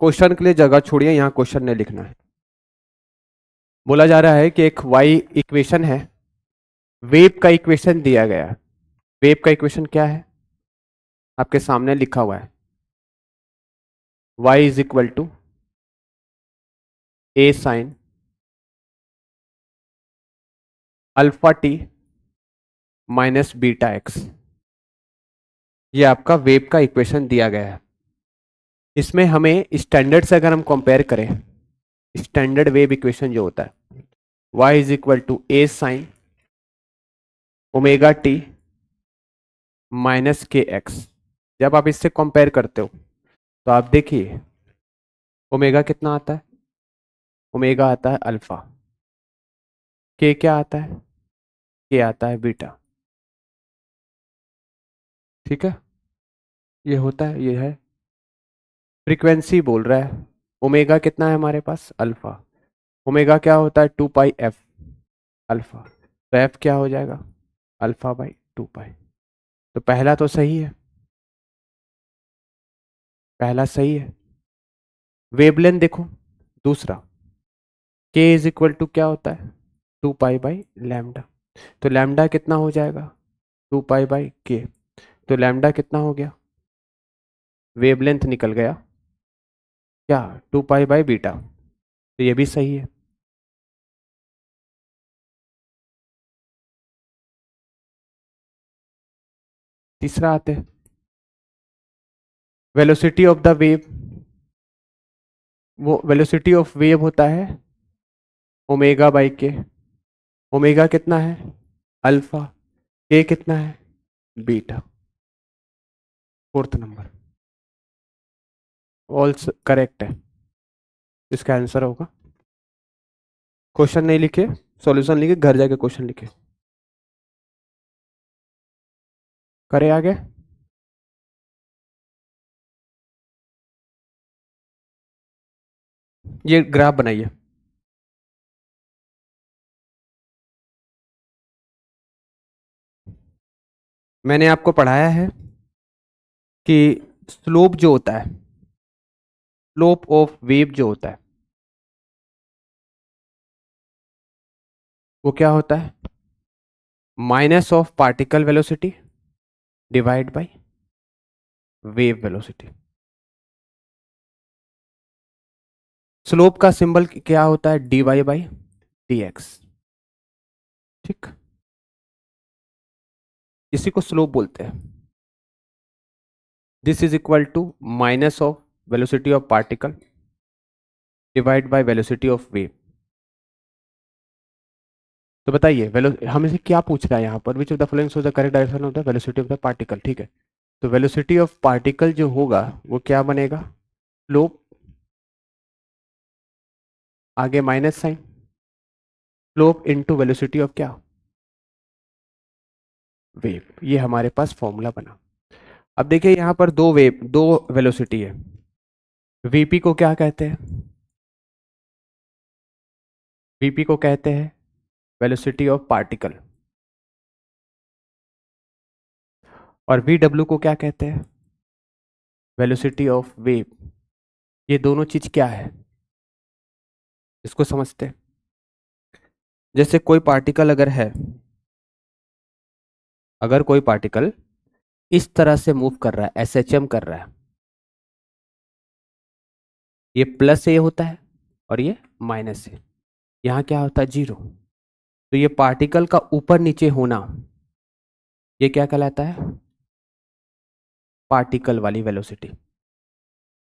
Question के लिए जगह छोड़िए, यहां क्वेश्चन नहीं लिखना है। बोला जा रहा है कि एक वाई इक्वेशन है, वेव का इक्वेशन दिया गया है। वेव का इक्वेशन क्या है? आपके सामने लिखा हुआ है, y is equal to A sine alpha T minus beta X. ये आपका वेव का इक्वेशन दिया गया है। इसमें हमें स्टैंडर्ड से अगर हम कंपेयर करें, स्टैंडर्ड वेव इक्वेशन जो होता है y is equal to A sine omega T minus K X. जब आप इससे कंपेयर करते हो तो आप देखिए ओमेगा कितना आता है, ओमेगा आता है अल्फा, के क्या आता है, के आता है बीटा। ठीक है, ये होता है, ये है फ्रीक्वेंसी बोल रहा है। ओमेगा कितना है हमारे पास, अल्फा। ओमेगा क्या होता है, 2 पाई एफ अल्फा। तो एफ क्या हो जाएगा, अल्फा बाई 2 पाई। तो पहला तो सही है, पहला सही है। वेवलेंथ देखो दूसरा, के इज इक्वल टू क्या होता है, 2 पाई बाई लैम्डा। तो लैम्डा कितना हो जाएगा, 2 पाई बाई के। तो लैम्डा कितना हो गया, वेवलेंथ निकल गया क्या, 2 पाई बाई बीटा। तो ये भी सही है। तीसरा आते हैं, वेलोसिटी ऑफ द वेव। वो वेलोसिटी ऑफ वेव होता है ओमेगा बाई के। ओमेगा कितना है, अल्फा। के कितना है, beta. Fourth number all correct है, इसका आंसर होगा। क्वेश्चन नहीं लिखे, सॉल्यूशन लिखे, घर जाके क्वेश्चन लिखे। करे आगे। ये ग्राफ बनाइए। मैंने आपको पढ़ाया है कि स्लोप जो होता है, स्लोप ऑफ वेव जो होता है वो क्या होता है, minus of particle velocity divide by wave velocity. Slope का सिंबल क्या होता है, dy बाई डी एक्स। ठीक, इसी को स्लोप बोलते हैं। This is equal to minus of velocity of particle divide by velocity of wave. तो बताइए हमें से क्या पूछ रहा है यहाँ पर, which of the following shows the correct direction of the velocity of the particle. ठीक है, तो वेलोसिटी ऑफ पार्टिकल जो होगा वो क्या बनेगा, स्लोप आगे minus sign, slope into velocity of क्या, वेव। ये हमारे पास फॉर्मूला बना। अब देखिए यहाँ पर दो वेव, दो वेलोसिटी है। वीपी को क्या कहते हैं, वीपी को कहते हैं वेलोसिटी ऑफ पार्टिकल, और वीडब्ल्यू को क्या कहते हैं, वेलोसिटी ऑफ वेव। ये दोनों चीज क्या है, इसको समझते हैं। जैसे कोई पार्टिकल अगर है, अगर कोई पार्टिकल इस तरह से मूव कर रहा है, एसएचएम कर रहा है, ये प्लस से ये होता है और ये माइनस से, यहाँ क्या होता है, जीरो। तो ये पार्टिकल का ऊपर नीचे होना, ये क्या कहलाता है, पार्टिकल वाली वेलोसिटी।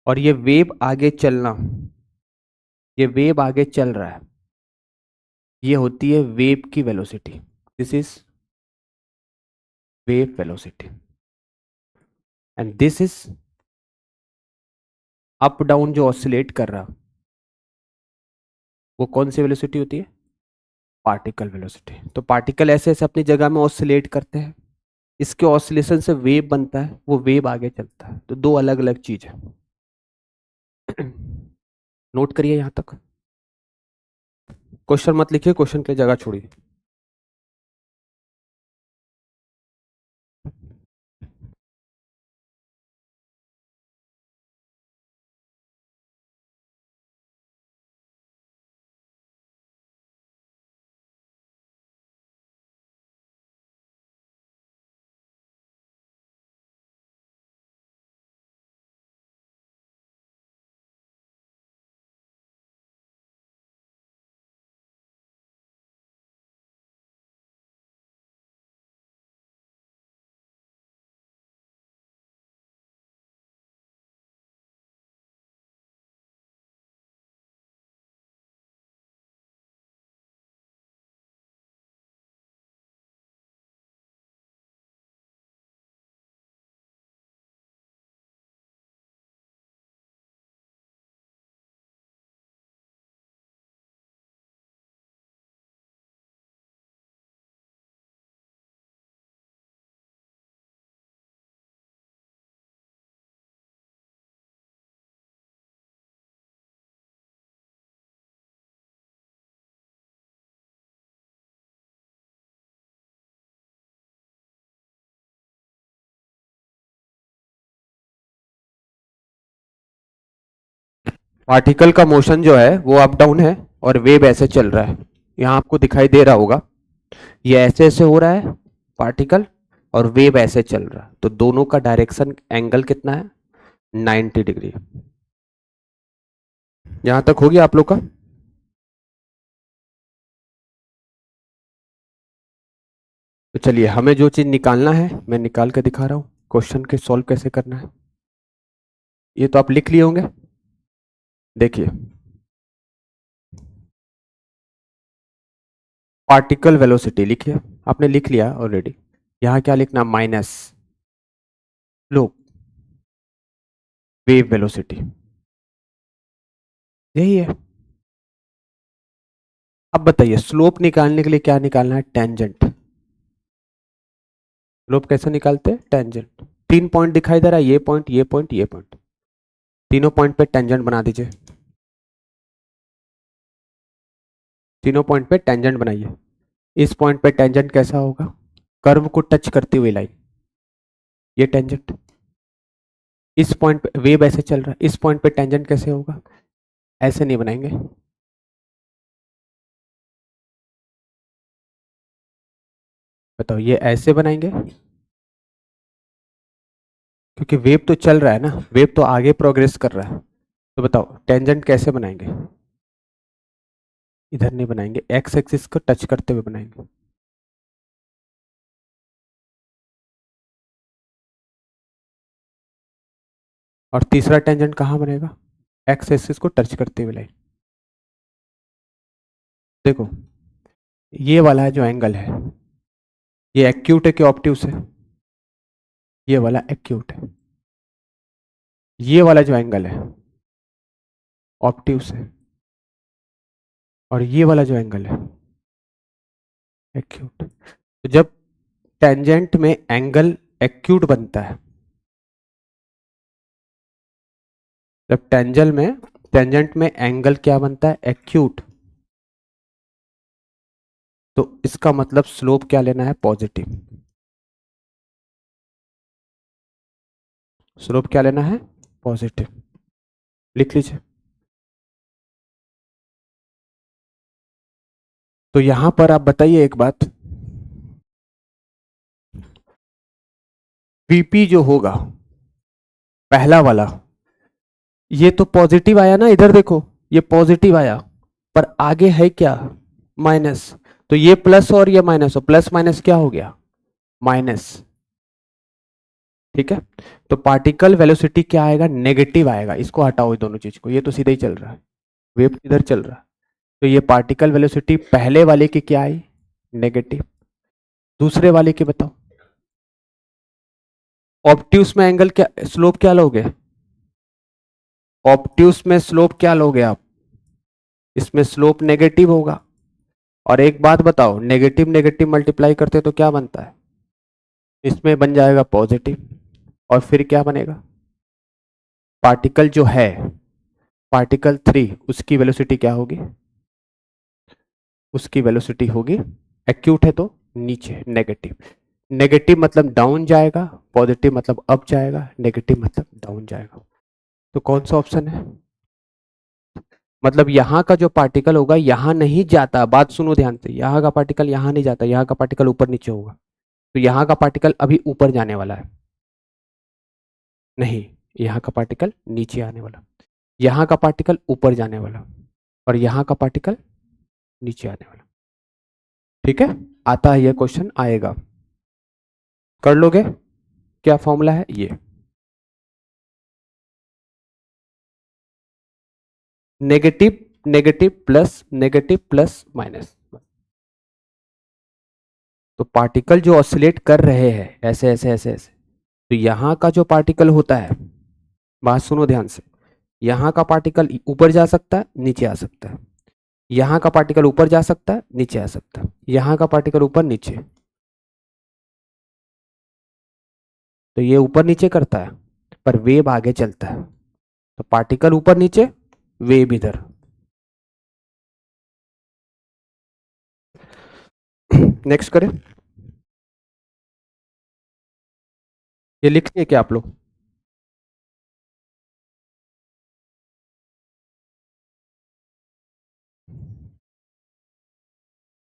और ये वेव आगे चलना, ये वेव आगे चल रहा है, ये होती है वेव की velocity. This is wave velocity and this is up down जो ऑसिलेट कर रहा, वो कौन सी वेलोसिटी होती है, पार्टिकल वेलोसिटी। तो पार्टिकल ऐसे ऐसे अपनी जगह में ऑसिलेट करते हैं, इसके ऑसिलेशन से वेव बनता है, वो वेव आगे चलता है। तो दो अलग अलग चीज है। नोट करिए यहां तक, क्वेश्चन मत लिखिए, क्वेश्चन की जगह छोड़िए। पार्टिकल का मोशन जो है वो अप डाउन है और वेव ऐसे चल रहा है, यहाँ आपको दिखाई दे रहा होगा, ये ऐसे ऐसे हो रहा है पार्टिकल और वेव ऐसे चल रहा है, तो दोनों का डायरेक्शन एंगल कितना है, 90 डिग्री। यहां तक हो गया आप लोग का? तो चलिए, हमें जो चीज निकालना है मैं निकाल के दिखा रहा हूं, क्वेश्चन के सॉल्व कैसे करना है। ये तो आप लिख लिए होंगे, देखिए पार्टिकल वेलोसिटी लिखिए, आपने लिख लिया ऑलरेडी। यहां क्या लिखना, माइनस स्लोप वेव वेलोसिटी, यही है। अब बताइए स्लोप निकालने के लिए क्या निकालना है, टेंजेंट। स्लोप कैसे निकालते हैं, टेंजेंट। 3 पॉइंट दिखाई दे रहा है, ये पॉइंट ये पॉइंट ये पॉइंट, तीनों पॉइंट पे टेंजेंट बना दीजिए, तीनों पॉइंट पे टेंजेंट बनाइए। इस पॉइंट पे टेंजेंट कैसा होगा, कर्व को टच करती हुई लाइन, ये टेंजेंट। इस पॉइंट पे वेव ऐसे चल रहा है, इस पॉइंट पे टेंजेंट कैसे होगा, ऐसे नहीं बनाएंगे, बताओ, ये ऐसे बनाएंगे, क्योंकि वेव तो चल रहा है ना, वेव तो आगे प्रोग्रेस कर रहा है, तो बताओ टेंजेंट कैसे बनाएंगे, इधर नहीं बनाएंगे, एक्स एक्सिस को टच करते हुए बनाएंगे। और तीसरा टेंजेंट कहाँ बनेगा, एक्स एक्सिस को टच करते हुए लाइन। देखो ये वाला जो एंगल है, ये एक्यूट है कि ऑब्ट्यूस है, ये वाला एक्यूट है। ये वाला जो एंगल है ऑब्ट्यूस है, और ये वाला जो एंगल है एक्यूट। तो जब टेंजेंट में एंगल एक्यूट बनता है, जब टेंजेंट में एंगल क्या बनता है, एक्यूट, तो इसका मतलब स्लोप क्या लेना है, पॉजिटिव। स्लोप क्या लेना है, पॉजिटिव, लिख लीजिए। तो यहां पर आप बताइए एक बात, वीपी जो होगा पहला वाला, ये तो पॉजिटिव आया ना, इधर देखो ये पॉजिटिव आया, पर आगे है क्या, माइनस, तो ये प्लस और ये माइनस, और प्लस माइनस क्या हो गया, माइनस, ठीक है। तो पार्टिकल वेलोसिटी क्या आएगा, नेगेटिव आएगा, इसको हटाओ ये दोनों चीज को, ये तो सीधा ही चल रहा है, वेव इधर चल रहा है, तो ये पार्टिकल वेलोसिटी पहले वाले की क्या आई, नेगेटिव। दूसरे वाले की बताओ, ऑब्ट्यूस में एंगल क्या, स्लोप क्या लोगे, ऑब्ट्यूस में स्लोप क्या लोगे आप, इसमें स्लोप नेगेटिव होगा। और एक बात बताओ, नेगेटिव नेगेटिव मल्टीप्लाई करते तो क्या बनता है, इसमें बन जाएगा पॉजिटिव, और फिर क्या बनेगा, पार्टिकल जो है, पार्टिकल 3 उसकी वेलोसिटी क्या होगी, उसकी वेलोसिटी होगी, एक्यूट है तो नीचे, नेगेटिव। नेगेटिव मतलब डाउन जाएगा, पॉजिटिव मतलब अप जाएगा, नेगेटिव मतलब डाउन जाएगा। तो कौन सा ऑप्शन है, मतलब यहाँ का जो पार्टिकल होगा यहाँ नहीं जाता, बात सुनो ध्यान से, यहाँ का पार्टिकल यहाँ नहीं जाता, यहाँ का पार्टिकल ऊपर नीचे होगा, तो यहाँ का पार्टिकल अभी ऊपर जाने वाला है, नहीं, यहाँ का पार्टिकल नीचे आने वाला, यहाँ का पार्टिकल ऊपर जाने वाला, और यहाँ का पार्टिकल नीचे आने वाला, ठीक है। आता है ये क्वेश्चन आएगा, कर लोगे, क्या फॉर्मूला है ये, नेगेटिव नेगेटिव प्लस माइनस। तो पार्टिकल जो ऑसिलेट कर रहे हैं ऐसे ऐसे ऐसे ऐसे, तो यहाँ का जो पार्टिकल होता है, बात सुनो ध्यान से, यहाँ का पार्टिकल ऊपर जा सकता है, नीचे आ सकता है, यहाँ का पार्टिकल ऊपर जा सकता है, नीचे आ सकता है, यहाँ का पार्टिकल ऊपर नीचे, तो ये ऊपर नीचे करता है, पर वेव आगे चलता है, तो पार्टिकल ऊपर नीचे, वेव इधर। नेक्स्ट करें, ये लिखते हैं क्या आप लोग,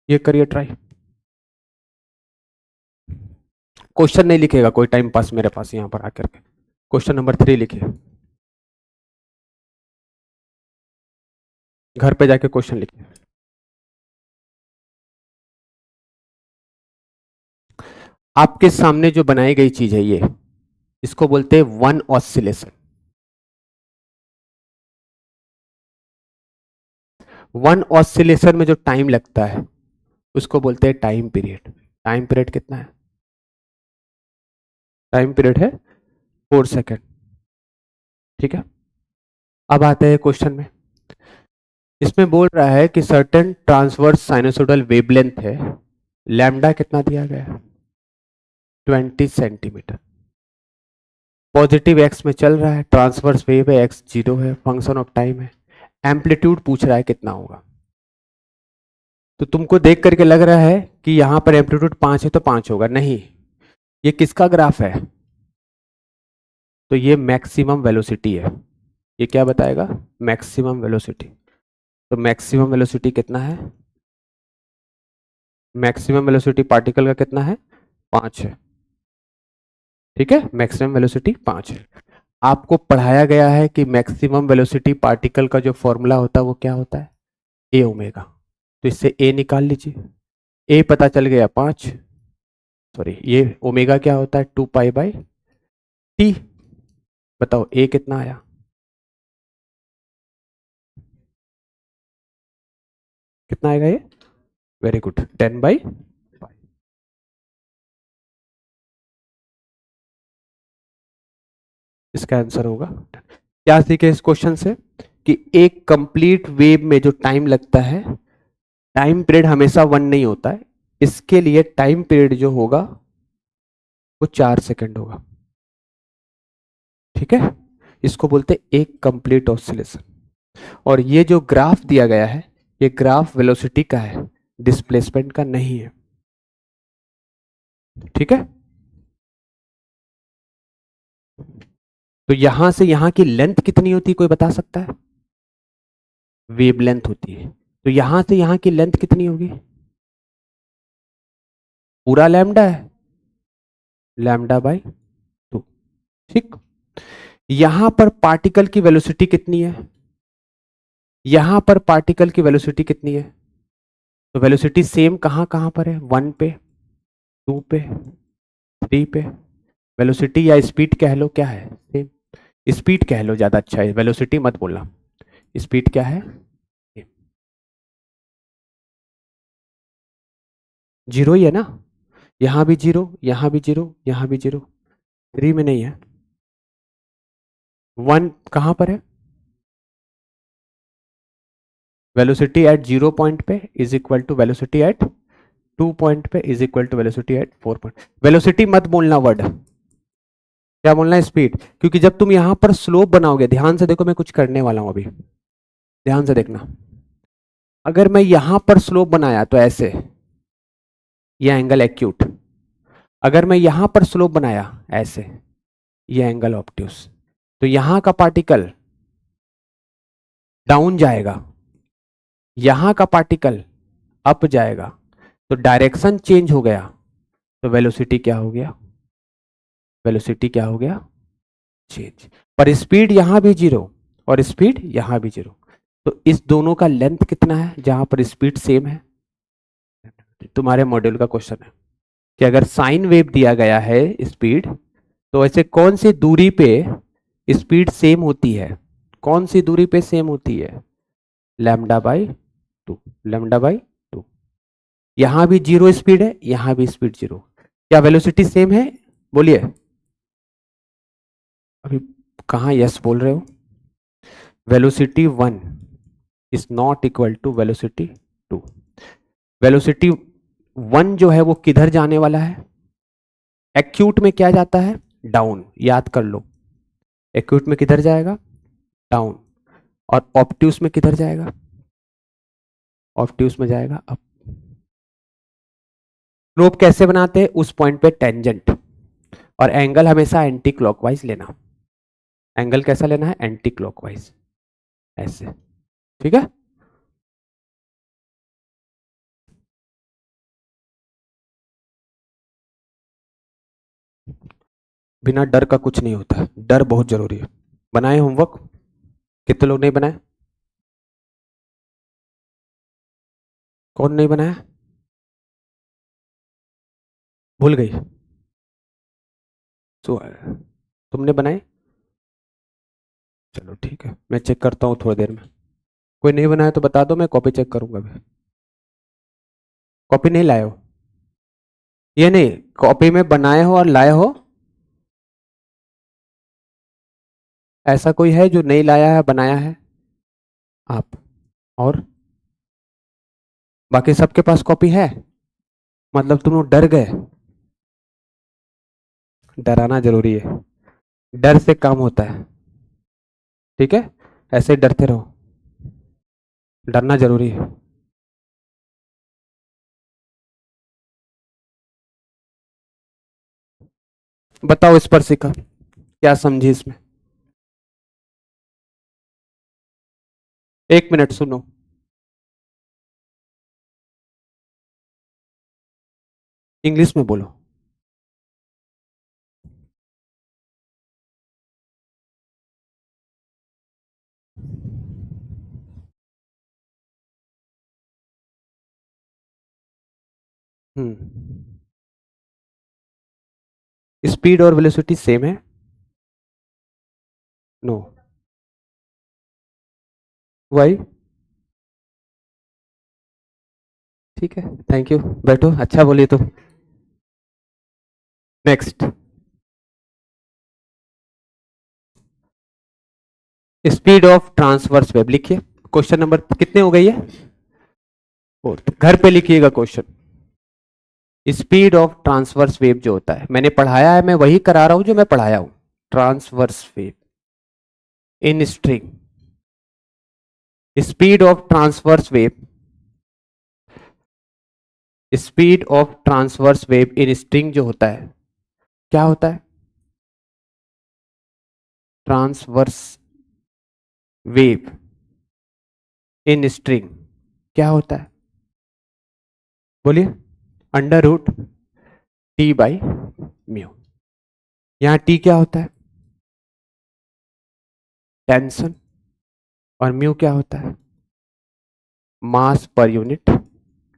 ये करिए ट्राई। क्वेश्चन नहीं लिखेगा कोई टाइम पास मेरे पास यहाँ पर आकर के। क्वेश्चन नंबर 3 लिखिए, घर पे जाके क्वेश्चन लिखिए। आपके सामने जो बनाई गई चीज है ये, इसको बोलते हैं वन ऑसिलेशन। वन ऑसिलेशन में जो टाइम लगता है उसको बोलते हैं टाइम पीरियड। टाइम पीरियड कितना है? टाइम पीरियड है 4 सेकेंड। ठीक है, अब आते हैं क्वेश्चन में। इसमें बोल रहा है कि सर्टेन ट्रांसवर्स साइनोसोडल वेवलेंथ है, लैम्डा कितना दिया गया है? 20 सेंटीमीटर। पॉजिटिव एक्स में चल रहा है, ट्रांसवर्स वेव है, एक्स 0 है, फंक्शन ऑफ टाइम है। एम्पलीट्यूड पूछ रहा है कितना होगा। तो तुमको देख करके लग रहा है कि यहां पर एम्पलीट्यूड 5 है तो 5 होगा, नहीं। ये किसका ग्राफ है? तो ये मैक्सिमम वेलोसिटी है। ये क्या बताएगा? Maximum velocity. तो मैक्सिमम वेलोसिटी कितना है? मैक्सिमम वेलोसिटी पार्टिकल का कितना है? 5 है। ठीक है, मैक्सिमम वेलोसिटी 5 है। आपको पढ़ाया गया है कि मैक्सिमम वेलोसिटी पार्टिकल का जो फॉर्मूला होता है वो क्या होता है? ए ओमेगा। तो इससे ए निकाल लीजिए। ए पता चल गया 5, सॉरी ये ओमेगा क्या होता है? 2 पाई बाई टी। बताओ ए कितना आया? कितना आएगा ये? Very good, 10/5। इसका आंसर होगा। क्या सीखे इस क्वेश्चन से? कि एक कंप्लीट वेव में जो टाइम लगता है, टाइम पीरियड हमेशा 1 नहीं होता है। इसके लिए टाइम पीरियड जो होगा वो 4 सेकेंड होगा। ठीक है, इसको बोलते हैं एक कंप्लीट ऑसिलेशन। और ये जो ग्राफ दिया गया है, ये ग्राफ वेलोसिटी का है, डिस्प्लेसमेंट का नहीं है। ठीक है, तो यहां से यहां की लेंथ कितनी होती है कोई बता सकता है? वेव लेंथ होती है। तो यहां से यहां की लेंथ कितनी होगी? पूरा लैम्डा है, λ/2। ठीक, यहां पर पार्टिकल की वेलोसिटी कितनी है? यहां पर पार्टिकल की वेलोसिटी कितनी है? तो वेलोसिटी सेम कहां कहां पर है? 1 पे, 2 पे, 3 पे। वेलोसिटी या स्पीड कह लो, क्या है? सेम। स्पीड कह लो, ज्यादा अच्छा है, वेलोसिटी मत बोलना। स्पीड क्या है? जीरो ही है ना? यहां भी जीरो, यहां भी जीरो, यहां भी जीरो। 3 में नहीं है। 1 कहां पर है? वेलोसिटी एट 0 पॉइंट पे is equal to velocity at 2 point पे is equal to velocity at 4 point. Velocity मत बोलना वर्ड, क्या बोलना है? स्पीड। क्योंकि जब तुम यहां पर स्लोप बनाओगे, ध्यान से देखो, मैं कुछ करने वाला हूं अभी, ध्यान से देखना। अगर मैं यहां पर स्लोप बनाया तो ऐसे, ये एंगल एक्यूट। अगर मैं यहां पर स्लोप बनाया ऐसे, ये एंगल ऑब्ट्यूस। तो यहां का पार्टिकल डाउन जाएगा, यहां का पार्टिकल अप जाएगा। तो डायरेक्शन चेंज हो गया, तो वेलोसिटी क्या हो गया? वेलोसिटी क्या हो गया? चेंज। पर स्पीड यहां भी जीरो और स्पीड यहां भी जीरो। तो इस दोनों का लेंथ कितना है जहां पर स्पीड सेम है? तुम्हारे मॉड्यूल का क्वेश्चन है कि अगर साइन वेव दिया गया है स्पीड, तो ऐसे कौन सी दूरी पे स्पीड सेम होती है? कौन सी दूरी पे सेम होती है? λ/2। λ/2। यहां भी जीरो स्पीड है, यहां भी स्पीड जीरो। क्या वेलोसिटी सेम है? बोलिए। अभी कहां यस बोल रहे हो? Velocity 1 is not equal to velocity 2। Velocity 1 जो है वो किधर जाने वाला है? एक्यूट में क्या जाता है? डाउन, याद कर लो। एक्यूट में किधर जाएगा? डाउन। और ऑब्ट्यूस में किधर जाएगा? ऑब्ट्यूस में जाएगा अप। स्लोप कैसे बनाते हैं? उस पॉइंट पे टेंजेंट। और एंगल हमेशा एंटी क्लॉकवाइज लेना। एंगल कैसा लेना है? एंटी क्लॉकवाइज, ऐसे। ठीक है। बिना डर का कुछ नहीं होता है, डर बहुत जरूरी है। बनाए होमवर्क? कितने लोग नहीं बनाए? कौन नहीं बनाया? भूल गई? तो तुमने बनाए? चलो ठीक है, मैं चेक करता हूँ थोड़ी देर में। कोई नहीं बनाया तो बता दो, मैं कॉपी चेक करूंगा अभी। कॉपी नहीं लाए हो? ये नहीं, कॉपी में बनाए हो और लाए हो? ऐसा कोई है जो नहीं लाया है बनाया है? आप और बाकी सबके पास कॉपी है? मतलब तुम लोग डर गए? डराना जरूरी है, डर से काम होता है। ठीक है, ऐसे ही डरते रहो, डरना जरूरी है। बताओ इस पर सीखा क्या समझी इसमें? 1 मिनट सुनो। इंग्लिश में बोलो। स्पीड और वेलोसिटी सेम है? नो। वाई? ठीक है, थैंक यू, बैठो, अच्छा बोलिए तो। Next, speed of transverse web लिखिए। क्वेश्चन नंबर कितने हो गई है? फोर्थ। घर पे लिखिएगा question. Speed of transverse wave जो होता है, मैंने पढ़ाया है, मैं वही करा रहा हूं जो मैं पढ़ाया हूं। Transverse wave in string, speed of transverse wave, speed of transverse wave in string जो होता है, क्या होता है? ट्रांसवर्स वेव इन स्ट्रिंग क्या होता है? बोलिए। Under root T by mu. यहां टी क्या होता है? टेंशन। और म्यू क्या होता है? मास पर यूनिट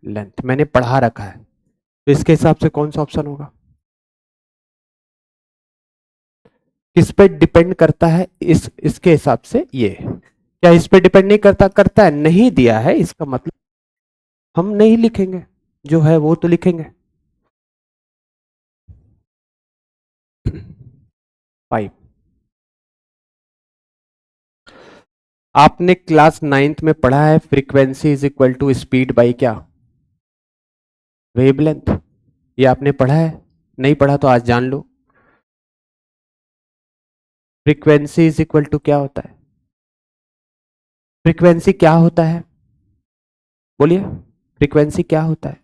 लेंथ। मैंने पढ़ा रखा है, तो इसके हिसाब से कौन सा ऑप्शन होगा? किस पे डिपेंड करता है? इसके हिसाब से ये क्या इस पे डिपेंड नहीं करता? करता है, नहीं दिया है इसका मतलब हम नहीं लिखेंगे, जो है वो तो लिखेंगे। पाइप। आपने क्लास 9th में पढ़ा है frequency is equal to speed by क्या? वेवलेंथ। ये आपने पढ़ा है? नहीं पढ़ा तो आज जान लो। फ्रीक्वेंसी इज इक्वल टू क्या होता है? फ्रीक्वेंसी क्या होता है? बोलिए, फ्रीक्वेंसी क्या होता है?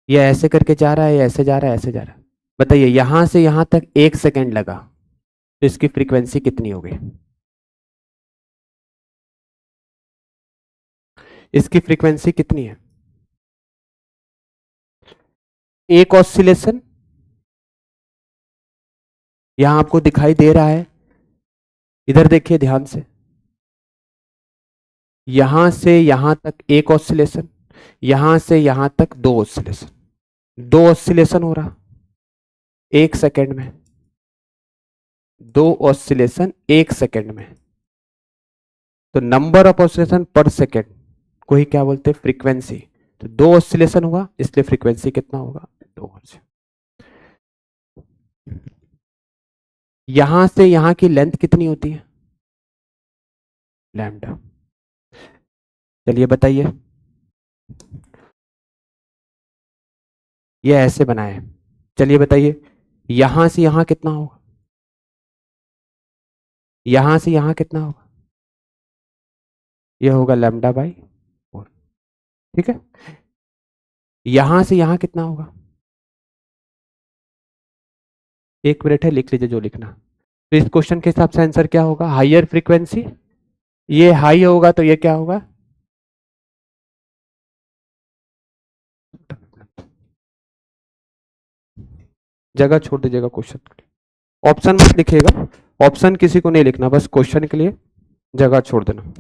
ये ऐसे करके जा रहा है, या ऐसे जा रहा है, ऐसे जा रहा है? बताइए, यहां से यहां तक 1 सेकेंड लगा, तो इसकी फ्रीक्वेंसी कितनी होगी? इसकी फ्रीक्वेंसी कितनी है? एक ऑसिलेशन यहां आपको दिखाई दे रहा है, इधर देखिए ध्यान से। यहां से यहां तक एक ऑसिलेशन, यहां से यहां तक दो ऑसिलेशन, दो ऑसिलेशन हो रहा 1 सेकेंड में, दो ऑसिलेशन 1 सेकेंड में। तो नंबर ऑफ ऑसिलेशन पर सेकेंड को ही क्या बोलते हैं? फ्रीक्वेंसी। तो दो ऑसिलेशन हुआ, इसलिए फ्रीक्वेंसी कितना होगा? 2 हर्ट्ज। यहां से यहां की लेंथ कितनी होती है? लैम्डा। चलिए बताइए, ये ऐसे बनाए, चलिए बताइए यहां से यहां कितना होगा? यहां से यहां कितना होगा? यह होगा लैम्डा बाई 4। ठीक है, यहां से यहां कितना होगा? 1 मिनट है, लिख लीजिए जो लिखना। तो इस क्वेश्चन के हिसाब से आंसर क्या होगा? हाइयर फ्रीक्वेंसी, ये हाई होगा तो ये क्या होगा? जगह छोड़ दीजिएगा क्वेश्चन के लिए, ऑप्शन मत लिखिएगा, ऑप्शन किसी को नहीं लिखना, बस क्वेश्चन के लिए जगह छोड़ देना।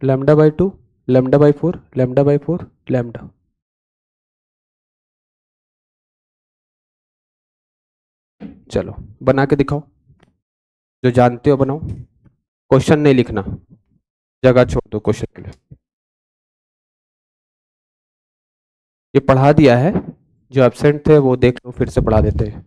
Lambda by 2, lambda by 4, lambda by 4, lambda. चलो बना के दिखाओ, जो जानते हो बनाओ, क्वेश्चन नहीं लिखना, जगह छोड़ दो क्वेश्चन के लिए। ये पढ़ा दिया है, जो एब्सेंट थे वो देख लो, फिर से पढ़ा देते हैं।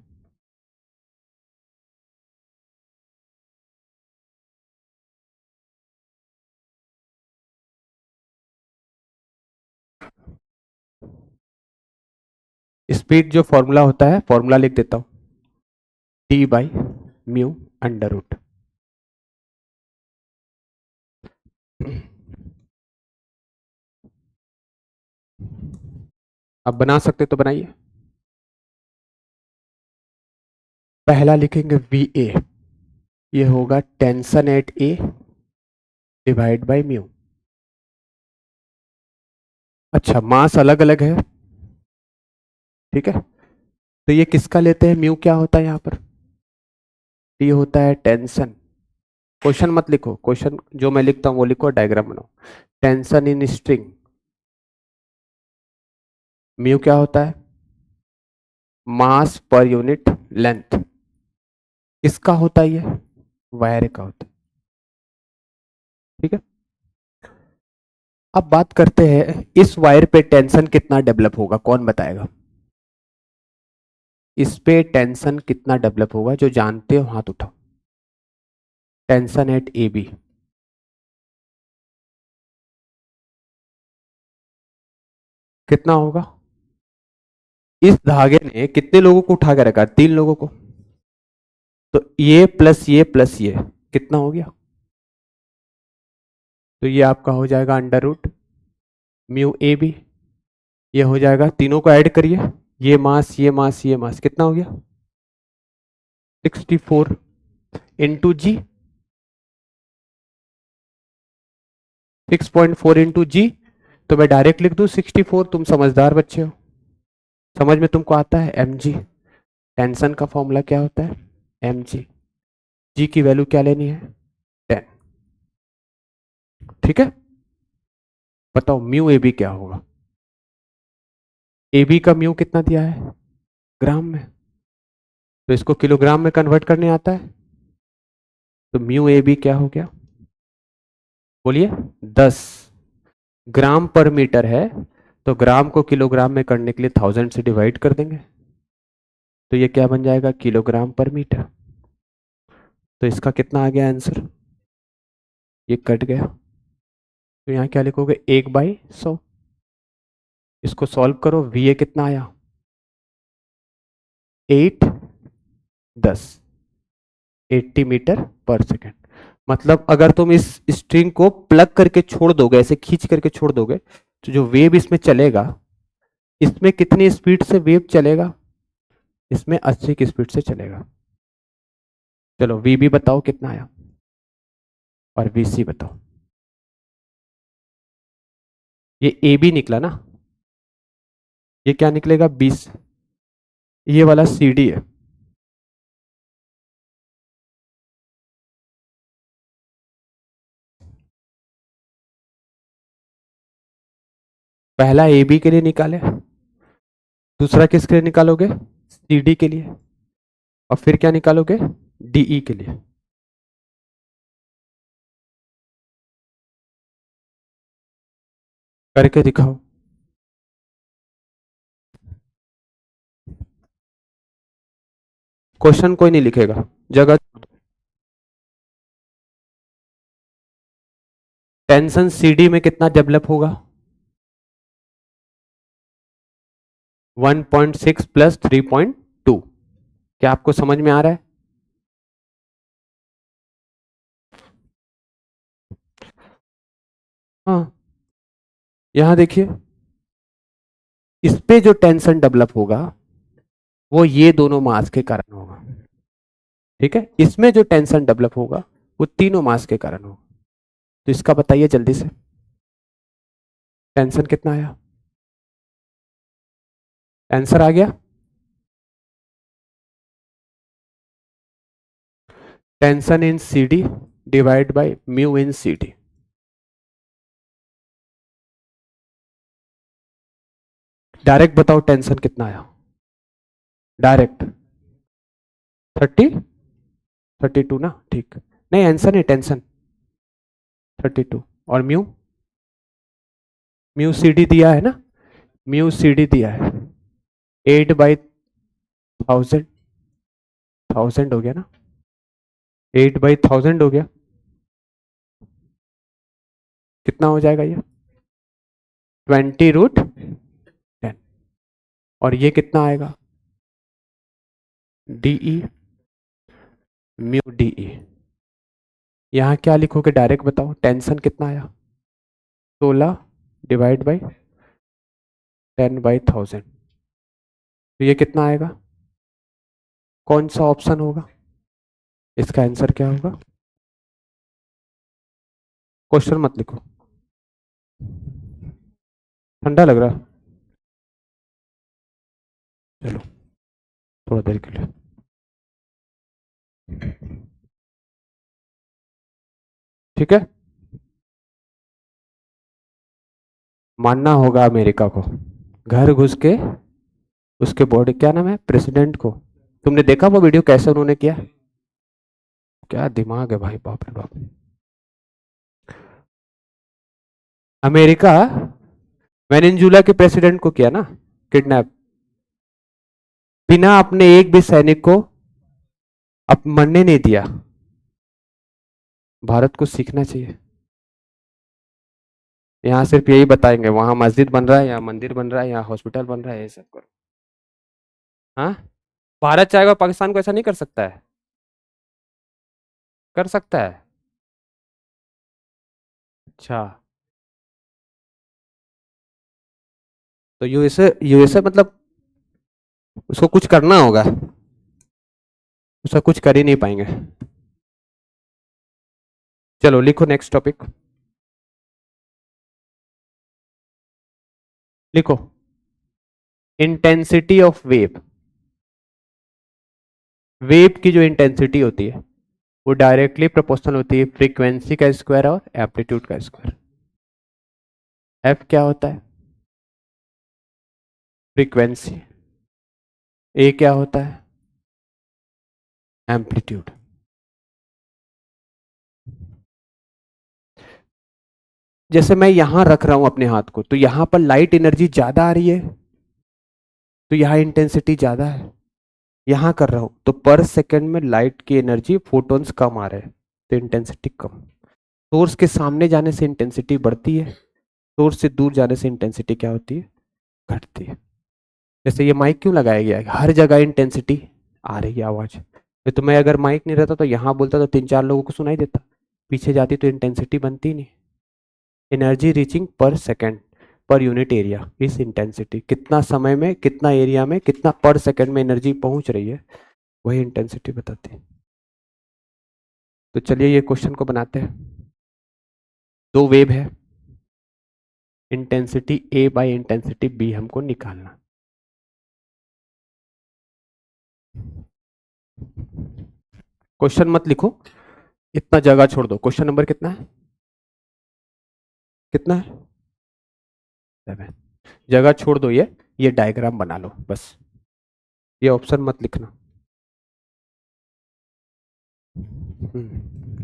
स्पीड जो फॉर्मूला होता है, फॉर्मूला लिख देता हूं, T by mu under root. अब बना सकते तो बनाइए। पहला लिखेंगे वी ए, ये होगा tension eight A divide by mu. अच्छा मास अलग अलग है, ठीक है, तो ये किसका लेते हैं, म्यू क्या होता है यहाँ पर, टी होता है टेंशन, क्वेश्चन मत लिखो, क्वेश्चन जो मैं लिखता हूँ वो लिखो, डायग्राम बनाओ। टेंशन इन स्ट्रिंग, म्यू क्या होता है, मास पर यूनिट लेंथ। किसका होता है ये, वायर का होता है, ठीक है। अब बात करते हैं इस वायर पे टेंशन कितना डेवलप होगा, कौन बताएगा, इस पे टेंशन कितना डेवलप होगा, जो जानते हो हाथ उठाओ। टेंशन एट ए बी, कितना होगा, इस धागे ने कितने लोगों को उठा के रखा, 3 लोगों को, तो ये प्लस ये कितना हो गया, तो ये आपका हो जाएगा under root mu A B, ये हो जाएगा, तीनों को ऐड करिए, ये मास ये मास ये मास, कितना हो गया 64 इंटू जी, 6.4 इंटू जी, तो मैं डायरेक्ट लिख दूं 64, तुम समझदार बच्चे हो, समझ में तुमको आता है, एम जी, टेंशन का फॉर्मूला क्या होता है, एम जी, जी की वैल्यू क्या लेनी है 10, ठीक है। बताओ म्यू ए बी क्या होगा, ए बी का म्यू कितना दिया है ग्राम में, तो इसको किलोग्राम में कन्वर्ट करने आता है, तो म्यू ए बी क्या हो गया, बोलिए 10 ग्राम पर मीटर है, तो ग्राम को किलोग्राम में करने के लिए 1000 से डिवाइड कर देंगे, तो ये क्या बन जाएगा किलोग्राम पर मीटर, तो इसका कितना आ गया आंसर, ये कट गया, तो यहाँ क्या लिखोगे 1/100, इसको सॉल्व करो, वी ए कितना आया 810 80 मीटर पर सेकेंड। मतलब अगर तुम इस स्ट्रिंग को प्लग करके छोड़ दोगे, ऐसे खींच करके छोड़ दोगे, तो जो वेव इसमें चलेगा, इसमें कितनी स्पीड से वेव चलेगा, इसमें 80 की स्पीड से चलेगा। चलो वी बी बताओ कितना आया, और वी सी बताओ, ये ए बी निकला ना, ये क्या निकलेगा 20, ये वाला सी डी है, पहला ए बी के लिए निकाले, दूसरा किसके लिए निकालोगे सी डी के लिए, और फिर क्या निकालोगे डीई के लिए। करके दिखाओ, क्वेश्चन कोई नहीं लिखेगा, जगह, टेंशन सीडी में कितना डेवलप होगा 1.6 प्लस 3.2, क्या आपको समझ में आ रहा है, हाँ यहां देखिए, इस पे जो टेंशन डेवलप होगा वो ये दोनों मास के कारण होगा, ठीक है, इसमें जो टेंशन डेवलप होगा वो तीनों मास के कारण होगा। तो इसका बताइए जल्दी से, टेंशन कितना आया? आंसर आ गया। Tension in C D divide by mu in C D. Direct बताओ टेंशन कितना आया, डायरेक्ट 30, 32 ना, ठीक। नहीं आंसर नहीं, टेंशन 32। और म्यू, म्यू सी डी दिया है ना, म्यू सी डी दिया है 8/1000, 1000 हो गया ना, 8/1000 हो गया। कितना हो जाएगा ये? 20√10। और ये कितना आएगा? DE, mu DE। यहाँ क्या लिखोगे डायरेक्ट बताओ, टेंशन कितना आया? 16 डिवाइड बाई 10/1000। तो ये कितना आएगा? कौन सा ऑप्शन होगा? इसका आंसर क्या होगा? क्वेश्चन मत लिखो, ठंडा लग रहा, चलो थोड़ा देर के लिए। ठीक है, मानना होगा अमेरिका को, घर घुस के उसके बॉडी, क्या नाम है, प्रेसिडेंट को। तुमने देखा वो वीडियो कैसे उन्होंने किया? क्या दिमाग है भाई, बाप रे बाप। अमेरिका वेनेजुला के प्रेसिडेंट को किया ना किडनैप, बिना अपने एक भी सैनिक को अब मरने नहीं दिया। भारत को सीखना चाहिए। यहाँ सिर्फ यही बताएंगे, वहां मस्जिद बन रहा है, यहाँ मंदिर बन रहा है, यहाँ हॉस्पिटल बन रहा है, ये सब करो। हाँ, भारत चाहेगा पाकिस्तान को ऐसा नहीं कर सकता है? कर सकता है। अच्छा, तो यूएसए, यूएसए मतलब उसको कुछ करना होगा, उसका कुछ कर ही नहीं पाएंगे। चलो लिखो नेक्स्ट टॉपिक, लिखो इंटेंसिटी ऑफ वेव। वेव की जो इंटेंसिटी होती है वो डायरेक्टली प्रोपोर्शनल होती है फ्रीक्वेंसी का स्क्वायर और एम्पलीट्यूड का स्क्वायर। एफ क्या होता है? फ्रीक्वेंसी। ए क्या होता है? एम्पलीट्यूड। जैसे मैं यहां रख रहा हूं अपने हाथ को, तो यहां पर लाइट एनर्जी ज्यादा आ रही है, तो यहां इंटेंसिटी ज्यादा है। यहां कर रहा हूं तो पर सेकंड में लाइट की एनर्जी, फोटॉन्स कम आ रहे हैं, तो इंटेंसिटी कम। सोर्स के सामने जाने से इंटेंसिटी बढ़ती है, सोर्स से दूर जाने से इंटेंसिटी क्या होती है? घटती है। जैसे ये माइक क्यों लगाया गया है, हर जगह इंटेंसिटी आ रही है आवाज। तो मैं अगर माइक नहीं रहता तो यहां बोलता तो 3-4 लोगों को सुनाई देता, पीछे जाती तो इंटेंसिटी बनती नहीं। एनर्जी रीचिंग पर सेकंड पर यूनिट एरिया इस इंटेंसिटी, कितना समय में, कितना एरिया में, कितना पर सेकंड में एनर्जी पहुंच रही है, वही इंटेंसिटी बताती है। तो चलिए ये क्वेश्चन को बनाते हैं। दो वेव है, intensity A by intensity B हमको निकालना। क्वेश्चन मत लिखो, इतना जगह छोड़ दो। क्वेश्चन नंबर कितना है, कितना है? 7। जगह छोड़ दो, ये डायग्राम बना लो बस, ये ऑप्शन मत लिखना।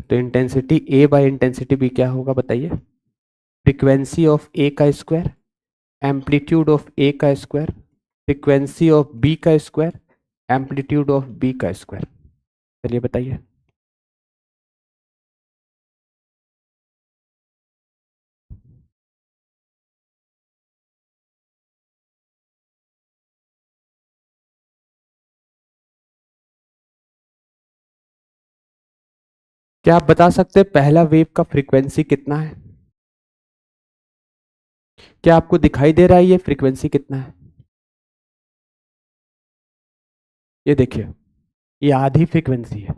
तो इंटेंसिटी ए बाय इंटेंसिटी बी क्या होगा बताइए? फ्रीक्वेंसी ऑफ ए का स्क्वायर, एम्पलीट्यूड ऑफ ए का स्क्वायर, फ्रीक्वेंसी ऑफ बी का स्क्वायर, एम्पलीट्यूड ऑफ बी का स्क्वायर। चलिए बताइए। क्या आप बता सकते हैं पहला वेव का फ्रीक्वेंसी कितना है? क्या आपको दिखाई दे रहा है ये फ्रीक्वेंसी कितना है? ये देखिए, ये आधी फ्रीक्वेंसी है,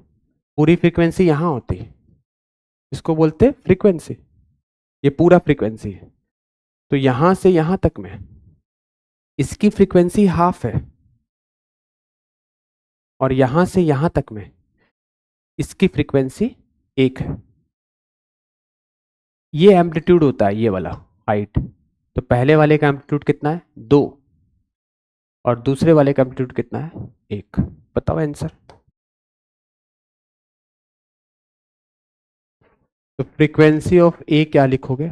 पूरी फ्रीक्वेंसी यहां होती है, इसको बोलते हैं फ्रीक्वेंसी, ये पूरा फ्रीक्वेंसी है। तो यहां से यहां तक में इसकी फ्रीक्वेंसी हाफ है, और यहां से यहां तक में इसकी फ्रीक्वेंसी 1 है। ये एम्पलीट्यूड होता है, ये वाला हाइट। तो पहले वाले का एम्पलीट्यूड कितना है? 2, और दूसरे वाले का एम्पलीट्यूड कितना है? 1। बताओ आंसर। तो फ्रीक्वेंसी ऑफ ए क्या लिखोगे?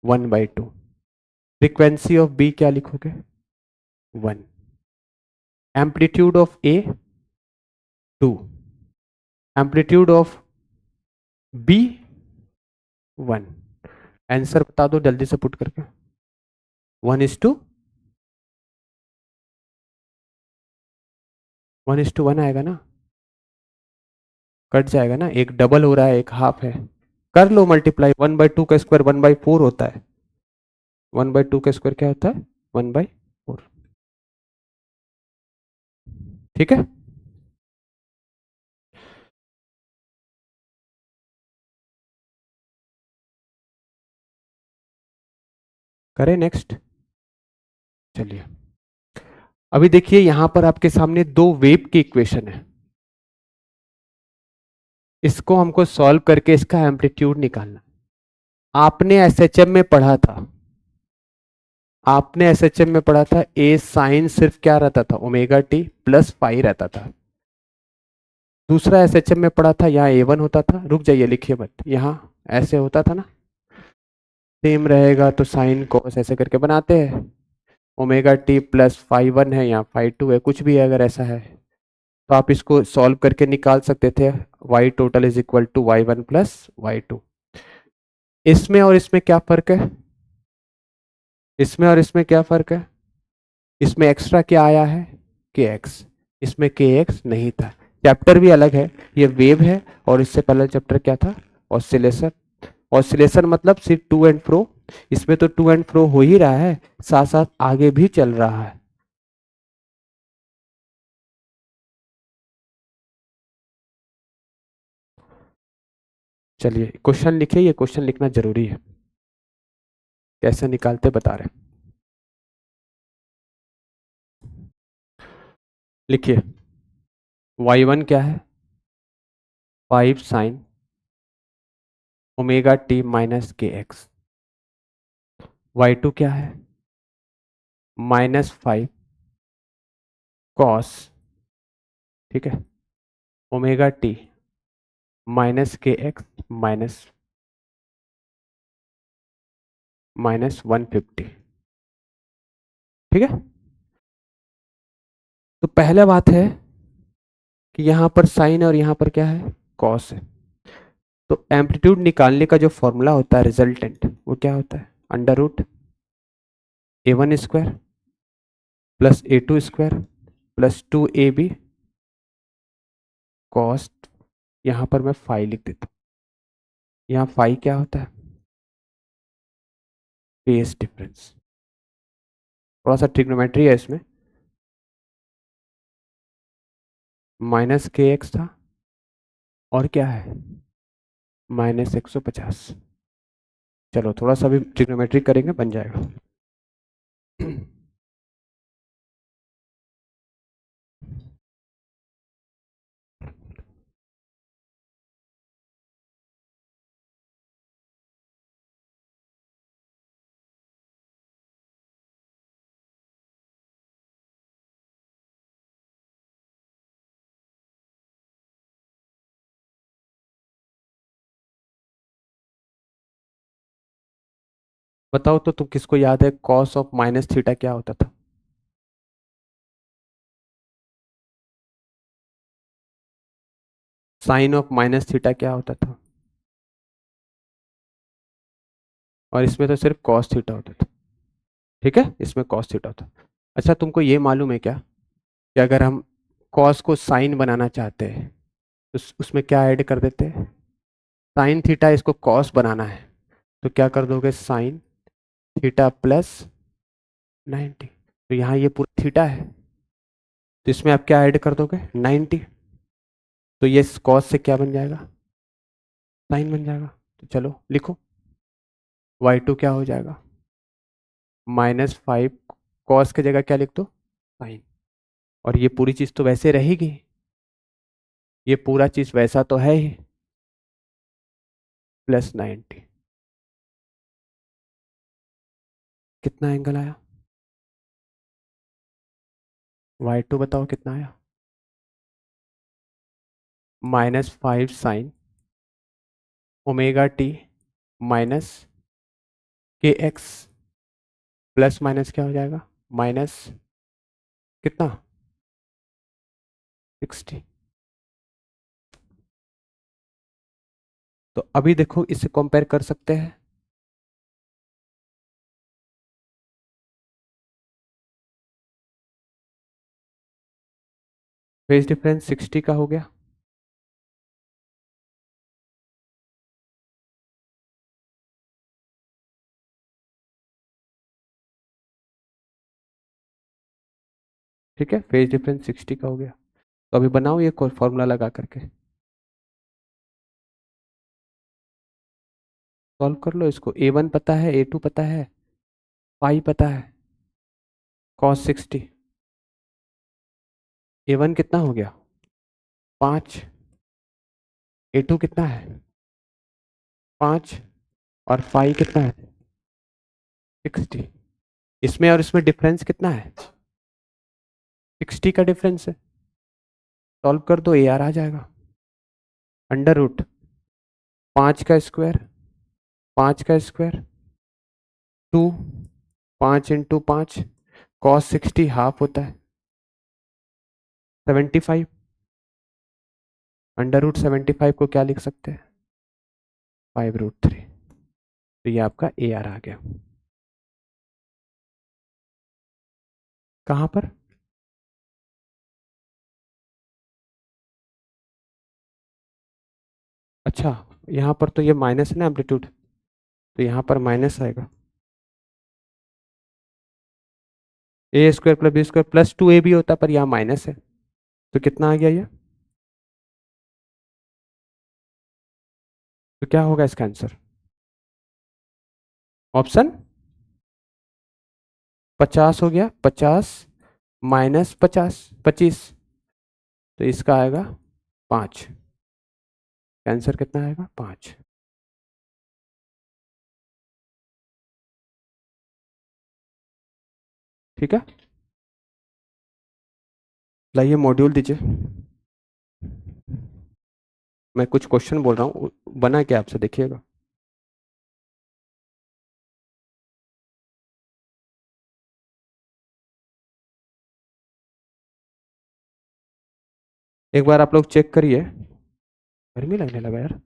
1/2। फ्रीक्वेंसी ऑफ बी क्या लिखोगे? 1। Amplitude of A 2, amplitude of B 1। Answer बता दो जल्दी से पुट करके। 1:1 आएगा ना? कट जाएगा ना, एक डबल हो रहा है एक हाफ है। कर लो मल्टीप्लाई, 1/2 का स्क्वायर 1/4 होता है। 1/2 का स्क्वायर क्या होता है? 1/4। ठीक है। करें नेक्स्ट। चलिए, अभी देखिए यहां पर आपके सामने दो वेव की इक्वेशन है। इसको हमको सॉल्व करके इसका एम्पलीट्यूड निकालना। आपने एसएचएम में पढ़ा था, आपने एसएचएम में पढ़ा था ए साइन सिर्फ क्या रहता था? ओमेगा टी प्लस पाई रहता था। दूसरा एसएचएम में पढ़ा था, यहाँ A1 होता था। रुक जाइए, लिखिए मत, यहाँ ऐसे होता था ना, सेम रहेगा तो साइन कॉस ऐसे करके बनाते हैं। ओमेगा टी प्लस फाई 1 है, यहाँ फाई 2 है, कुछ भी है अगर ऐसा है तो आप इसको सॉल्व करके निकाल सकते थे। Y total is equal to y1 plus y2। इसमें और इसमें क्या फर्क है? इसमें और इसमें क्या फर्क है? इसमें एक्स्ट्रा क्या आया है? K x. इसमें के एक्स नहीं था। चैप्टर भी अलग है, ये वेव है, और इससे पहले चैप्टर क्या था? ऑसिलेशन। ऑसिलेशन मतलब सिर्फ टू एंड फ्रो। इसमें तो टू एंड फ्रो हो ही रहा है, साथ साथ आगे भी चल रहा है। चलिए क्वेश्चन लिखिए, ये क्वेश्चन लिखना जरूरी है। कैसे निकालते बता रहे। लिखिए, y1 क्या है? 5 sign omega T minus K x. y2 क्या है? -5 कॉस, ठीक है, omega T minus K x minus 150। ठीक है। तो पहला बात है कि यहां पर साइन और यहां पर क्या है? कॉस है। तो एम्पलीट्यूड निकालने का जो फॉर्मूला होता है रिजल्टेंट, वो क्या होता है? √A1² plus A2² plus 2AB cost, यहां पर मैं फाई लिख देता हूं। यहां फाई क्या होता है? Phase difference. थोड़ा सा ट्रिग्नोमेट्री है इसमें। माइनस के एक्स था, और क्या है? -150। चलो थोड़ा सा भी ट्रिग्नोमेट्री करेंगे, बन जाएगा। बताओ तो तुम किसको याद है कॉस ऑफ माइनस थीटा क्या होता था? साइन ऑफ माइनस थीटा क्या होता था? और इसमें तो सिर्फ कॉस थीटा होता था। ठीक है, इसमें कॉस थीटा होता। अच्छा, तुमको ये मालूम है क्या कि अगर हम कॉस को साइन बनाना चाहते हैं तो उसमें क्या ऐड कर देते हैं? साइन थीटा, इसको कॉस बनाना है तो क्या कर दोगे? Sine theta plus 90। तो यहाँ ये पूरा थीटा है, तो इसमें आप क्या ऐड कर दोगे? 90। तो ये कॉस से क्या बन जाएगा? साइन बन जाएगा। तो चलो लिखो, y2 क्या हो जाएगा, -5 कॉस की जगह क्या लिख दो, साइन। और ये पूरी चीज तो वैसे रहेगी, ये पूरा चीज वैसा तो है ही, +90। कितना एंगल आया, y2 बताओ कितना आया, -5 sine ω t minus kx, plus minus क्या हो जाएगा, माइनस कितना, 60। तो अभी देखो इसे कंपेयर कर सकते हैं, फेज डिफरेंस 60 का हो गया। ठीक है, फेज डिफरेंस 60 का हो गया। तो अभी बनाओ ये कोई फॉर्मूला लगा करके सॉल्व कर लो इसको। A1 पता है, A2 पता है, पाई पता है, cos 60। A1 कितना हो गया, 5, A2 कितना है, 5, और पाई कितना है, 60। इसमें और इसमें डिफरेंस कितना है, 60 का डिफरेंस है। सॉल्व कर दो, AR आ जाएगा, अंडर रूट 5 का स्क्वायर, 5 का स्क्वायर 2, 5 इंटू 5, cos 60 हाफ होता है 75, अंडर रूट 75 को क्या लिख सकते हैं, 5√3। तो ये आपका AR आ गया। कहाँ पर, अच्छा यहाँ पर तो ये माइनस है ना एम्पलीट्यूड, तो यहाँ पर माइनस आएगा, A² + B² + 2AB होता पर यहाँ माइनस है, तो कितना आ गया ये, तो क्या होगा इसका आंसर, ऑप्शन 50 हो गया, 50 माइनस 50 25, तो इसका आएगा 5, आंसर कितना आएगा 5। ठीक है, लाइए मॉड्यूल दीजिए, मैं कुछ क्वेश्चन बोल रहा हूँ, बना क्या आपसे देखिएगा। एक बार आप लोग चेक करिए, गर्मी लगने लगा यार।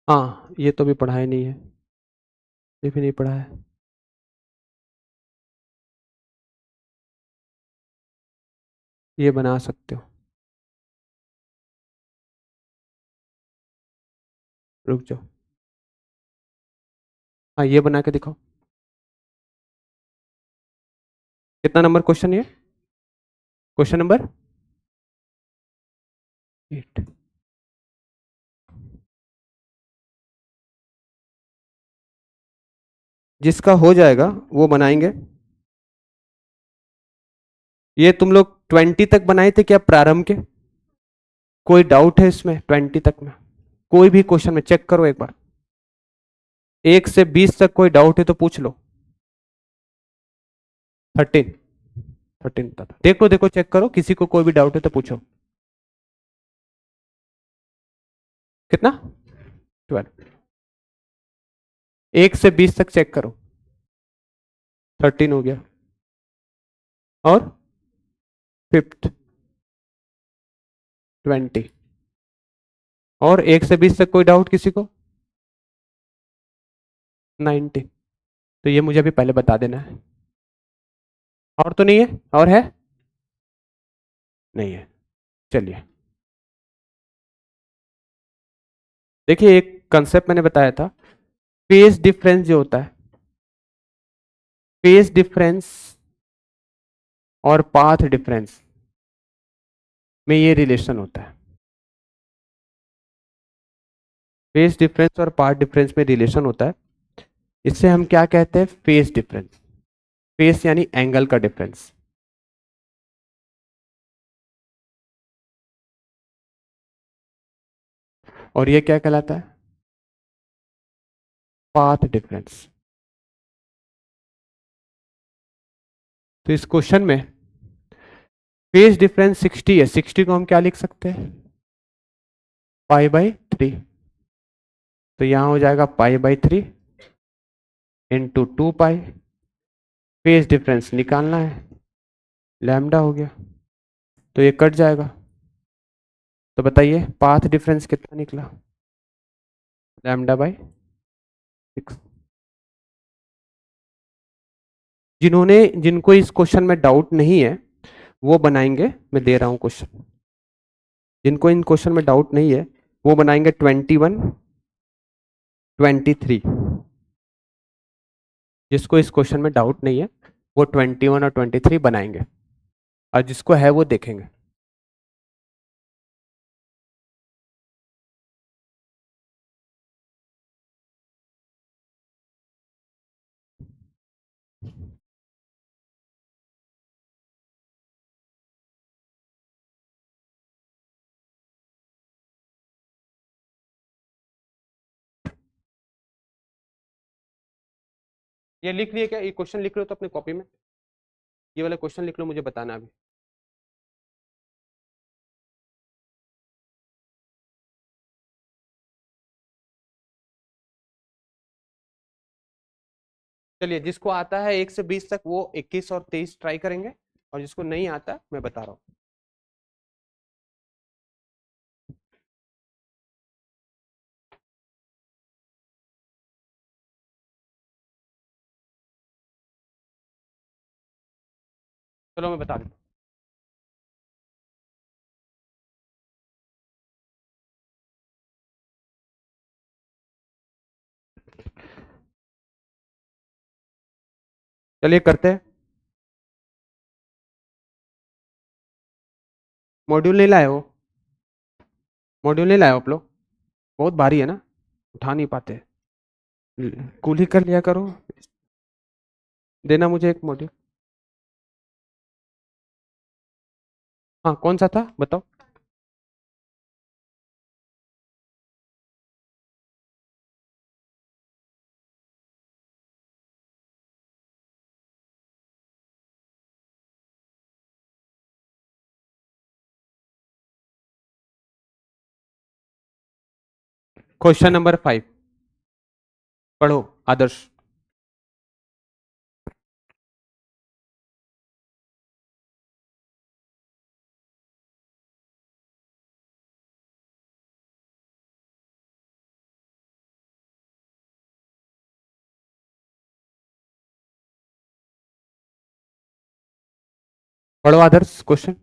हाँ ये तो भी पढ़ा ही नहीं है, ये भी नहीं पढ़ा है, ये बना सकते हो, रुक जाओ, हाँ ये बना के दिखाओ। कितना नंबर क्वेश्चन ये, क्वेश्चन नंबर 8। जिसका हो जाएगा वो बनाएंगे। ये तुम लोग 20 तक बनाए थे क्या प्रारंभ के, कोई डाउट है इसमें 20 तक में, कोई भी क्वेश्चन में चेक करो एक बार, 1 से 20 तक कोई डाउट है तो पूछ लो। 13, 13 तक देखो, देखो चेक करो, किसी को कोई भी डाउट है तो पूछो। कितना, 12, 1 से 20 तक चेक करो, 13 हो गया, और फिफ्थ 20, और 1 से 20 तक कोई डाउट किसी को, 19। तो ये मुझे अभी पहले बता देना है, और तो नहीं है, और है, नहीं है, चलिए। देखिए एक कंसेप्ट मैंने बताया था, फेज डिफरेंस जो होता है, फेज डिफरेंस और पाथ डिफरेंस में ये रिलेशन होता है। फेज डिफरेंस और पाथ डिफरेंस में रिलेशन होता है। इससे हम क्या कहते हैं? Phase difference. फेज यानी एंगल का डिफरेंस। और ये क्या कहलाता है? Path difference. तो इस क्वेश्चन में फेज डिफरेंस 60 है, 60 को हम क्या लिख सकते हैं? पाई/3। तो यहां हो जाएगा पाई/3 इंटू 2 पाई। फेज डिफरेंस निकालना है, लैम्डा हो गया, तो ये कट जाएगा। तो बताइए पाथ डिफरेंस कितना निकला? λ/6। जिनको इस क्वेश्चन में डाउट नहीं है वो बनाएंगे, मैं दे रहा हूं क्वेश्चन। जिनको इन क्वेश्चन में डाउट नहीं है वो बनाएंगे 21, 23। जिसको इस क्वेश्चन में डाउट नहीं है वो 21 और 23 बनाएंगे, और जिसको है वो देखेंगे। ये लिख लिए क्या? ये क्वेश्चन लिख लो तो अपनी कॉपी में, ये वाला क्वेश्चन लिख लो, मुझे बताना अभी। चलिए जिसको आता है 1 से 20 तक वो 21 और 23 ट्राई करेंगे, और जिसको नहीं आता मैं बता रहा हूँ। चलो मैं बता देता हूँ। चलिए करते हैं। मॉड्यूल नहीं लाए हो? मॉड्यूल नहीं लाए हो आप लोग? बहुत भारी है ना, उठा नहीं पाते। कूल ही कर लिया करो। देना मुझे एक मॉड्यूल। हाँ कौन सा था बताओ। क्वेश्चन नंबर 5 पढ़ो आदर्श। पढ़ो आदर्श क्वेश्चन।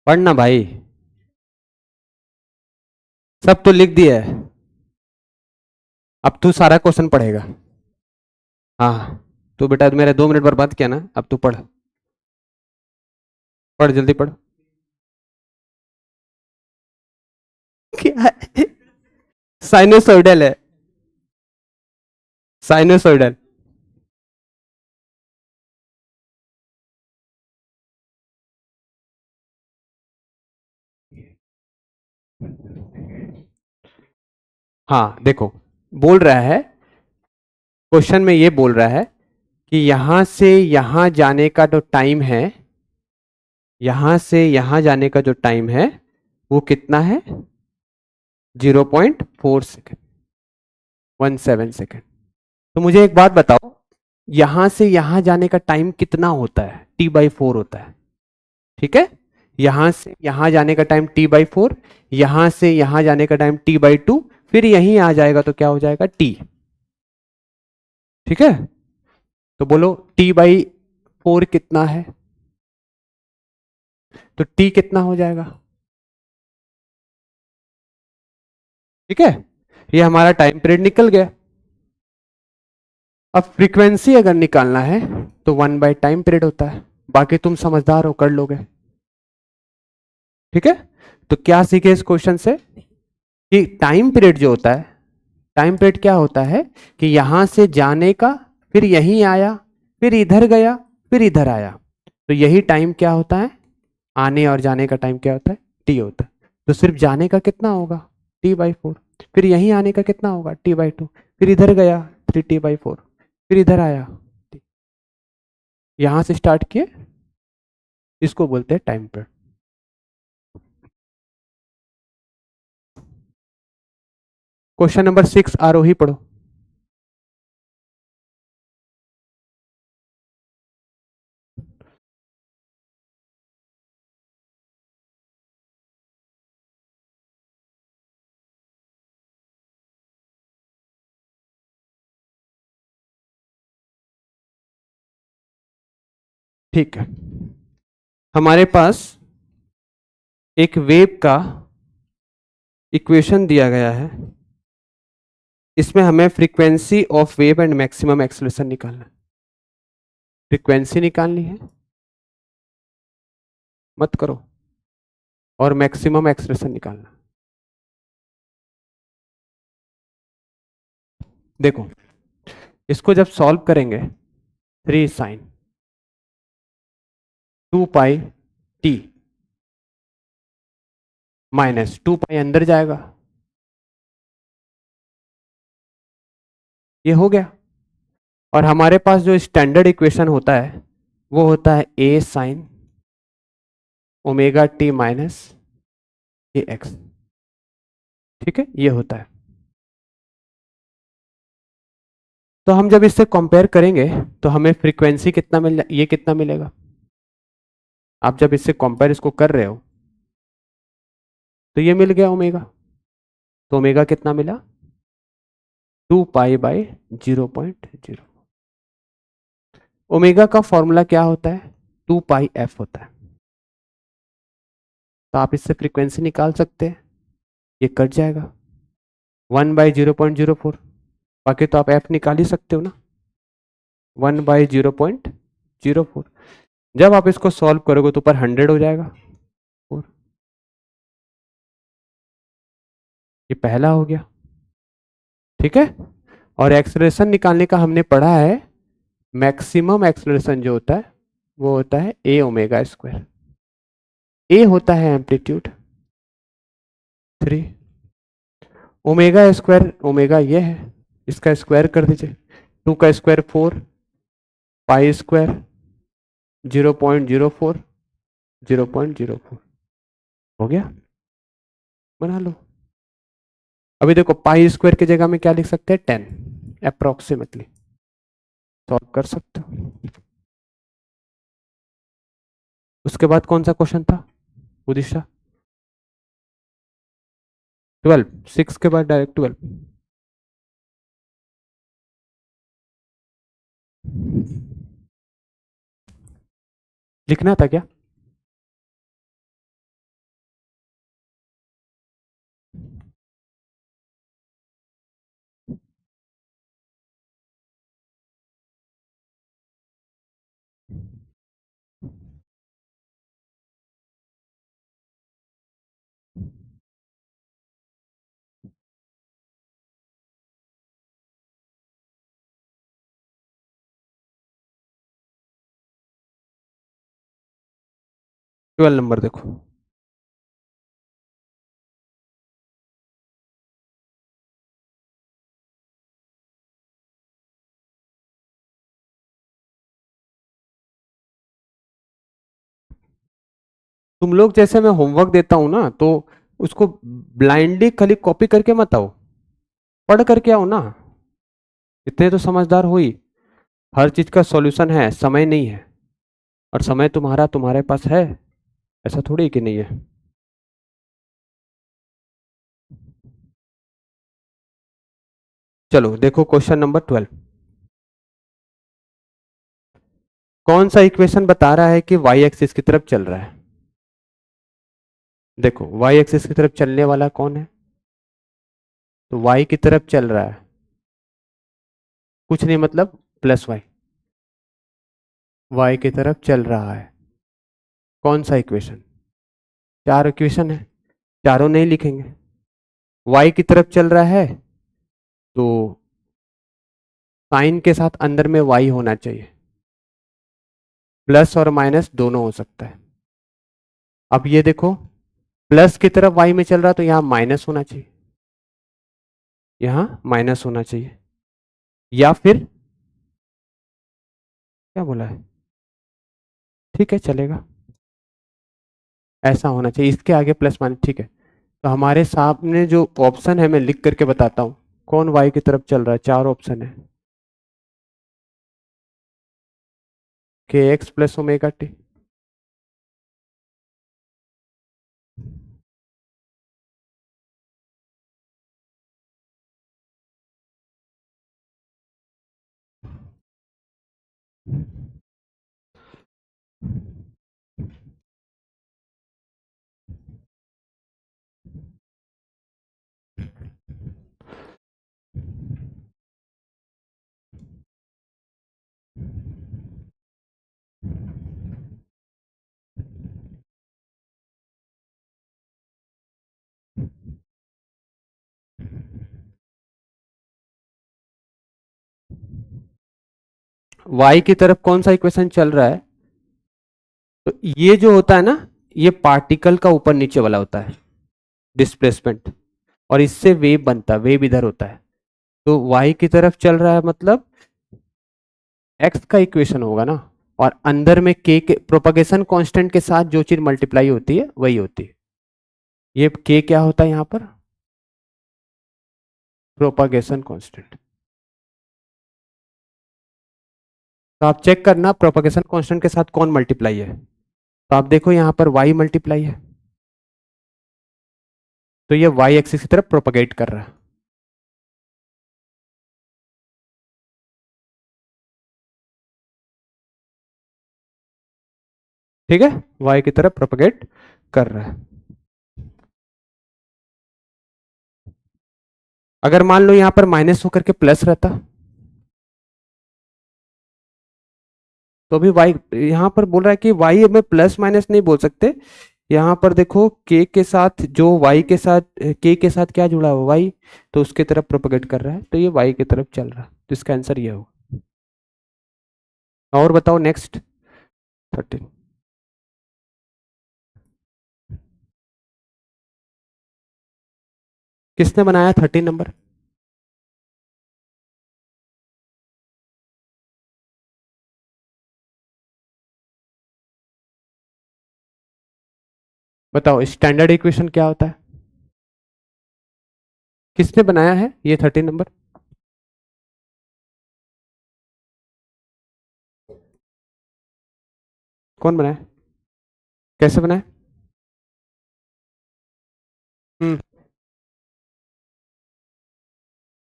पढ़ना भाई, सब तो लिख दिया है, अब तू सारा क्वेश्चन पढ़ेगा। हाँ तू बेटा मेरे 2 मिनट बर्बाद किया ना, अब तू पढ़। पढ़ जल्दी पढ़। क्या है? साइनोसॉइडल है, साइनोसॉइडल। हाँ देखो, बोल रहा है क्वेश्चन में, ये बोल रहा है कि यहां से यहां जाने का जो टाइम है, यहां से यहां जाने का जो टाइम है वो कितना है? 0.4 सेकेंड, 17 सेकेंड। तो मुझे एक बात बताओ, यहां से यहां जाने का टाइम कितना होता है? T/4 होता है। ठीक है, यहां से यहां जाने का टाइम t/4, यहां से यहां जाने का टाइम t/2, फिर यहीं आ जाएगा तो क्या हो जाएगा t। ठीक है, तो बोलो t/4 कितना है, तो t कितना हो जाएगा। ठीक है, ये हमारा टाइम पीरियड निकल गया। अब फ्रीक्वेंसी अगर निकालना है तो 1 टाइम पीरियड होता है, बाकी तुम समझदार हो कर लोगे। ठीक है, तो क्या सीखे इस क्वेश्चन से कि टाइम पीरियड जो होता है, टाइम पीरियड क्या होता है कि यहां से जाने का, फिर यहीं आया, फिर इधर गया, फिर इधर आया, तो यही टाइम क्या होता है, आने और जाने का टाइम क्या होता है, टी होता है। तो सिर्फ जाने का कितना होगा, t/4, फिर यहीं आने का कितना होगा, t/2, फिर इधर गया 3t/4, फिर इधर आया, यहां से स्टार्ट किए, इसको बोलते हैं टाइम पीरियड। क्वेश्चन नंबर 6 आरोही पढ़ो। ठीक है, हमारे पास एक वेव का इक्वेशन दिया गया है, इसमें हमें frequency of wave and maximum acceleration निकालना है। फ्रीक्वेंसी निकालनी है, मत करो, और मैक्सिमम एक्सेलरेशन निकालना। देखो, इसको जब सॉल्व करेंगे 3 साइन 2π t माइनस 2π अंदर जाएगा, ये हो गया। और हमारे पास जो स्टैंडर्ड इक्वेशन होता है वो होता है a sine ω t minus ax। ठीक है, ये होता है। तो हम जब इससे कंपेयर करेंगे तो हमें फ्रीक्वेंसी कितना ये कितना मिलेगा, आप जब इससे कंपेयर इसको कर रहे हो तो ये मिल गया ओमेगा, तो ओमेगा कितना मिला 2π/0.0। ओमेगा का फॉर्मूला क्या होता है, 2πf होता है। तो आप इससे फ्रीक्वेंसी निकाल सकते हैं, ये कट जाएगा 1/0.04, बाकी तो आप एफ निकाल ही सकते हो ना, 1/0.04। जब आप इसको सॉल्व करोगे तो ऊपर 100 हो जाएगा, और ये पहला हो गया। ठीक है, और एक्सेलरेशन निकालने का हमने पढ़ा है, मैक्सिमम एक्सेलरेशन जो होता है वो होता है a ओमेगा स्क्वायर। a होता है एम्पलीट्यूड 3, ओमेगा स्क्वायर, ओमेगा ये है, इसका स्क्वायर कर दीजिए, 2 का स्क्वायर 4, पाई स्क्वायर 0.04, 0.04 हो गया, बना लो। अभी देखो पाई स्क्वायर की जगह में क्या लिख सकते हैं, 10 अप्रोक्सीमेटली, सॉल्व कर सकते हो। उसके बाद कौन सा क्वेश्चन था उदिशा, 12, 6 के बाद डायरेक्ट 12। लिखना था क्या, ट्वेल्व नंबर देखो, तुम लोग जैसे मैं होमवर्क देता हूं ना तो उसको ब्लाइंडली खाली कॉपी करके मत आओ, पढ़ करके आओ ना, इतने तो समझदार हो ही। हर चीज का सॉल्यूशन है, समय नहीं है, और समय तुम्हारा तुम्हारे पास है। ऐसा थोड़ी कि नहीं है। चलो देखो क्वेश्चन नंबर 12। कौन सा इक्वेशन बता रहा है कि वाई एक्सिस की तरफ चल रहा है? देखो वाई एक्सिस की तरफ चलने वाला कौन है? तो वाई की तरफ चल रहा है कुछ नहीं, मतलब प्लस वाई, वाई की तरफ चल रहा है। कौन सा इक्वेशन? चार इक्वेशन है, चारों नहीं लिखेंगे। वाई की तरफ चल रहा है तो साइन के साथ अंदर में वाई होना चाहिए, प्लस और माइनस दोनों हो सकता है। अब ये देखो, प्लस की तरफ वाई में चल रहा तो यहां माइनस होना चाहिए, यहां माइनस होना चाहिए, या फिर क्या बोला है, ठीक है चलेगा, ऐसा होना चाहिए, इसके आगे प्लस माइनस, ठीक है। तो हमारे सामने जो ऑप्शन है मैं लिख करके बताता हूं, कौन वाई की तरफ चल रहा है। चार ऑप्शन है, K X plus omega T, Y की तरफ कौन सा इक्वेशन चल रहा है? तो ये जो होता है ना, ये पार्टिकल का ऊपर नीचे वाला होता है, डिस्प्लेसमेंट, और इससे वेव बनता है, वेव इधर होता है। तो वाई की तरफ चल रहा है मतलब एक्स का इक्वेशन होगा ना, और अंदर में के प्रोपगेशन कांस्टेंट के साथ जो चीज मल्टीप्लाई होती है वही होती है। ये के क्या होता है यहाँ पर? Propagation constant. तो आप चेक करना प्रोपगेशन कांस्टेंट के साथ कौन मल्टीप्लाई है। तो आप देखो यहाँ पर वाई मल्टीप्लाई है, तो ये वाई एक्सिस की तरफ प्रोपगेट कर रहा है। ठीक है, वाई की तरफ प्रोपगेट कर रहा है। अगर मान लो यहां पर माइनस होकर के प्लस रहता, तो अभी वाई, यहां पर बोल रहा है कि वाई में प्लस माइनस नहीं बोल सकते। यहां पर देखो के के साथ जो वाई के साथ, के के साथ क्या जुड़ा हुआ वाई, तो उसके तरफ प्रोपगेट कर रहा है, तो ये वाई की तरफ चल रहा है, तो इसका आंसर ये होगा। और बताओ नेक्स्ट 13। किसने बनाया 13 नंबर? बताओ स्टैंडर्ड इक्वेशन क्या होता है? किसने बनाया है ये 13 नंबर? कौन बनाया? कैसे बनाया? हम्म।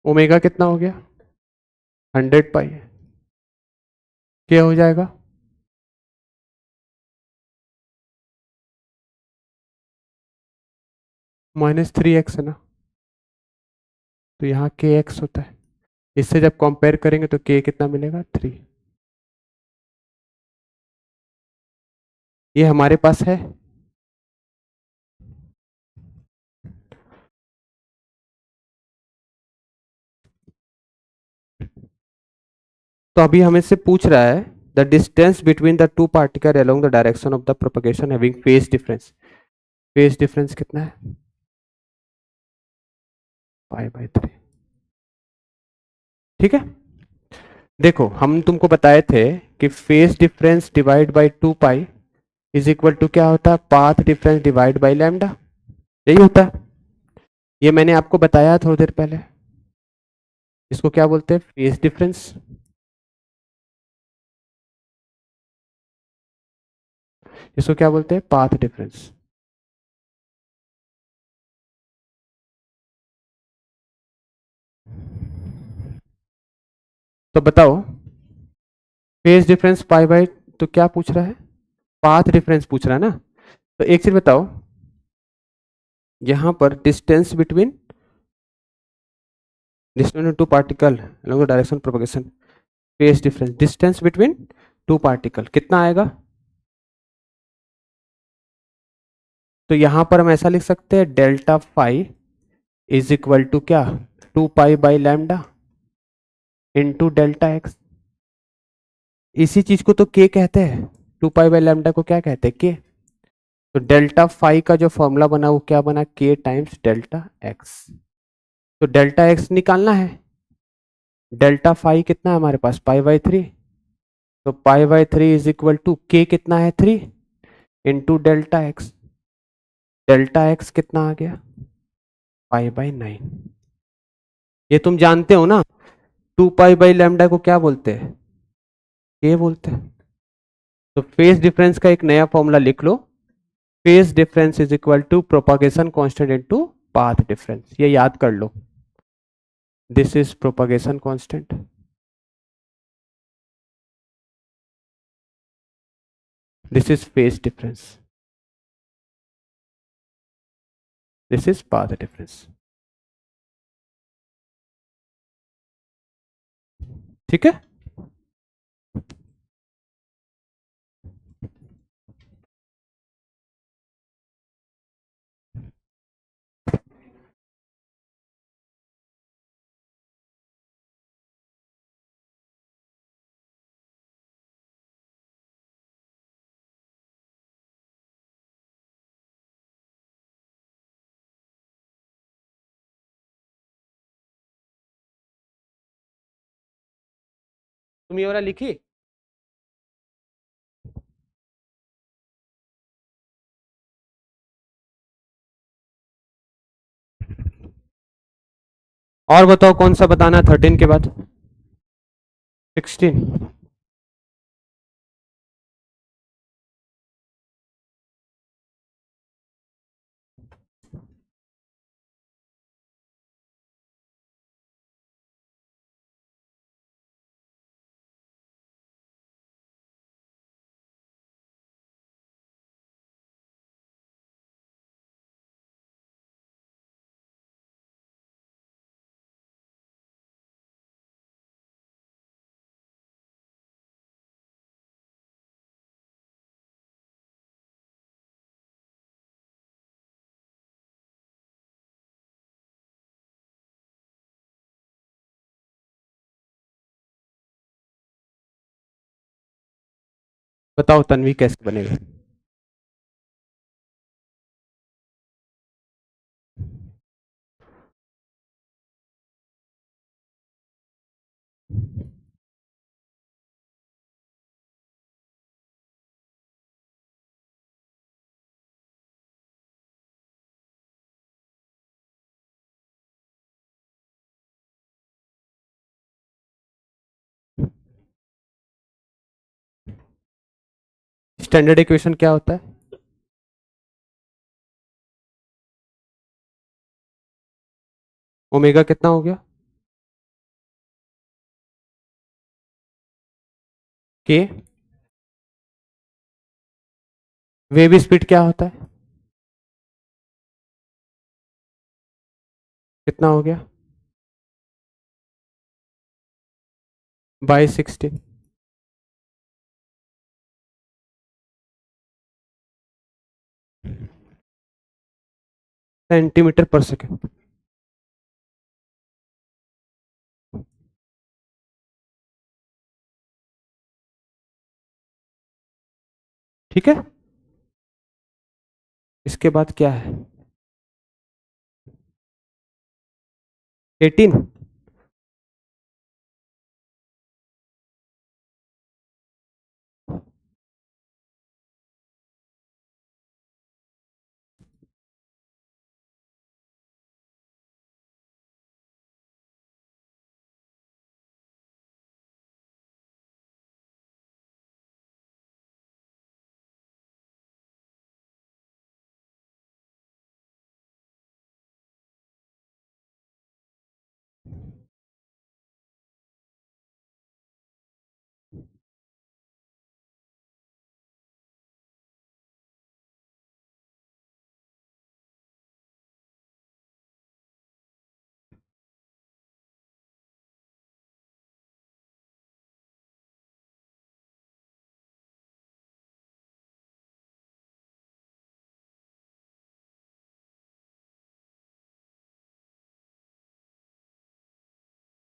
ओमेगा कितना हो गया? 100 पाई। क्या हो जाएगा? -3x है ना, तो यहाँ के एक्स होता है। इससे जब कंपेयर करेंगे तो के कितना मिलेगा? 3। ये हमारे पास है। तो अभी हमें से पूछ रहा है the distance between the two particle along the direction of the propagation having phase difference. Phase difference कितना है? 5/3। ठीक है, देखो हम तुमको बताए थे कि phase difference divide by 2 pi is equal to क्या होता है? Path difference divide by lambda, यही होता है। ये मैंने आपको बताया थोड़ी देर पहले, इसको क्या बोलते हैं? Phase difference. इसको क्या बोलते हैं? Path difference. तो बताओ फेज डिफरेंस पाई बाय, तो क्या पूछ रहा है? पाथ डिफरेंस पूछ रहा है ना। तो एक चीज बताओ, यहां पर distance between distance two particle along the direction propagation, phase difference, distance between two particle कितना आएगा? तो यहां पर हम ऐसा लिख सकते हैं delta phi is equal to क्या? 2 pi by lambda into delta X. इसी चीज को तो के कहते हैं, 2 पाई बाई लैम्डा को क्या कहते हैं? के। तो डेल्टा फाई का जो फॉर्मूला बना वो क्या बना? के टाइम्स डेल्टा एक्स। तो डेल्टा एक्स निकालना है। डेल्टा फाई कितना है हमारे पास? पाई बाई 3। तो pi by 3 is equal to K कितना है? 3 into delta X. Delta X कितना आ गया? Pi by 9। ये तुम जानते हो ना, 2 पाई बाई लैम्डा को क्या बोलते हैं? के बोलते हैं। तो फेज डिफरेंस का एक नया फॉर्मूला लिख लो, phase difference is equal to propagation constant into path difference. ये याद कर लो, this is propagation constant, this is phase difference, this is path difference. ठीक है। तुम ये वाला लिखी? और बताओ कौन सा बताना है 13 के बाद? 16। बताओ तन्वी कैसे बनेगा? स्टैंडर्ड इक्वेशन क्या होता है? ओमेगा कितना हो गया? के। वेव स्पीड क्या होता है? कितना हो गया? बाई 16। सेंटीमीटर पर सेकेंड। ठीक है। इसके बाद क्या है? 18।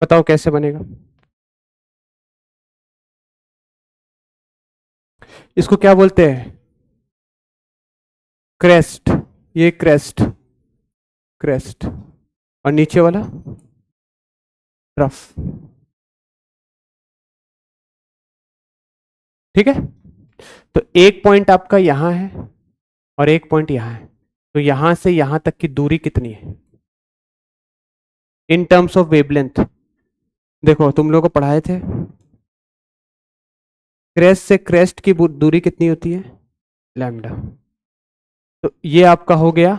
बताओ कैसे बनेगा? इसको क्या बोलते हैं? क्रेस्ट। ये क्रेस्ट, क्रेस्ट। और नीचे वाला ट्रफ। ठीक है। तो एक पॉइंट आपका यहां है और एक पॉइंट यहां है, तो यहां से यहां तक की दूरी कितनी है इन टर्म्स ऑफ वेवलेंथ? देखो तुम लोगों को पढ़ाए थे, क्रेस्ट से क्रेस्ट की दूरी कितनी होती है? लैम्डा। तो ये आपका हो गया।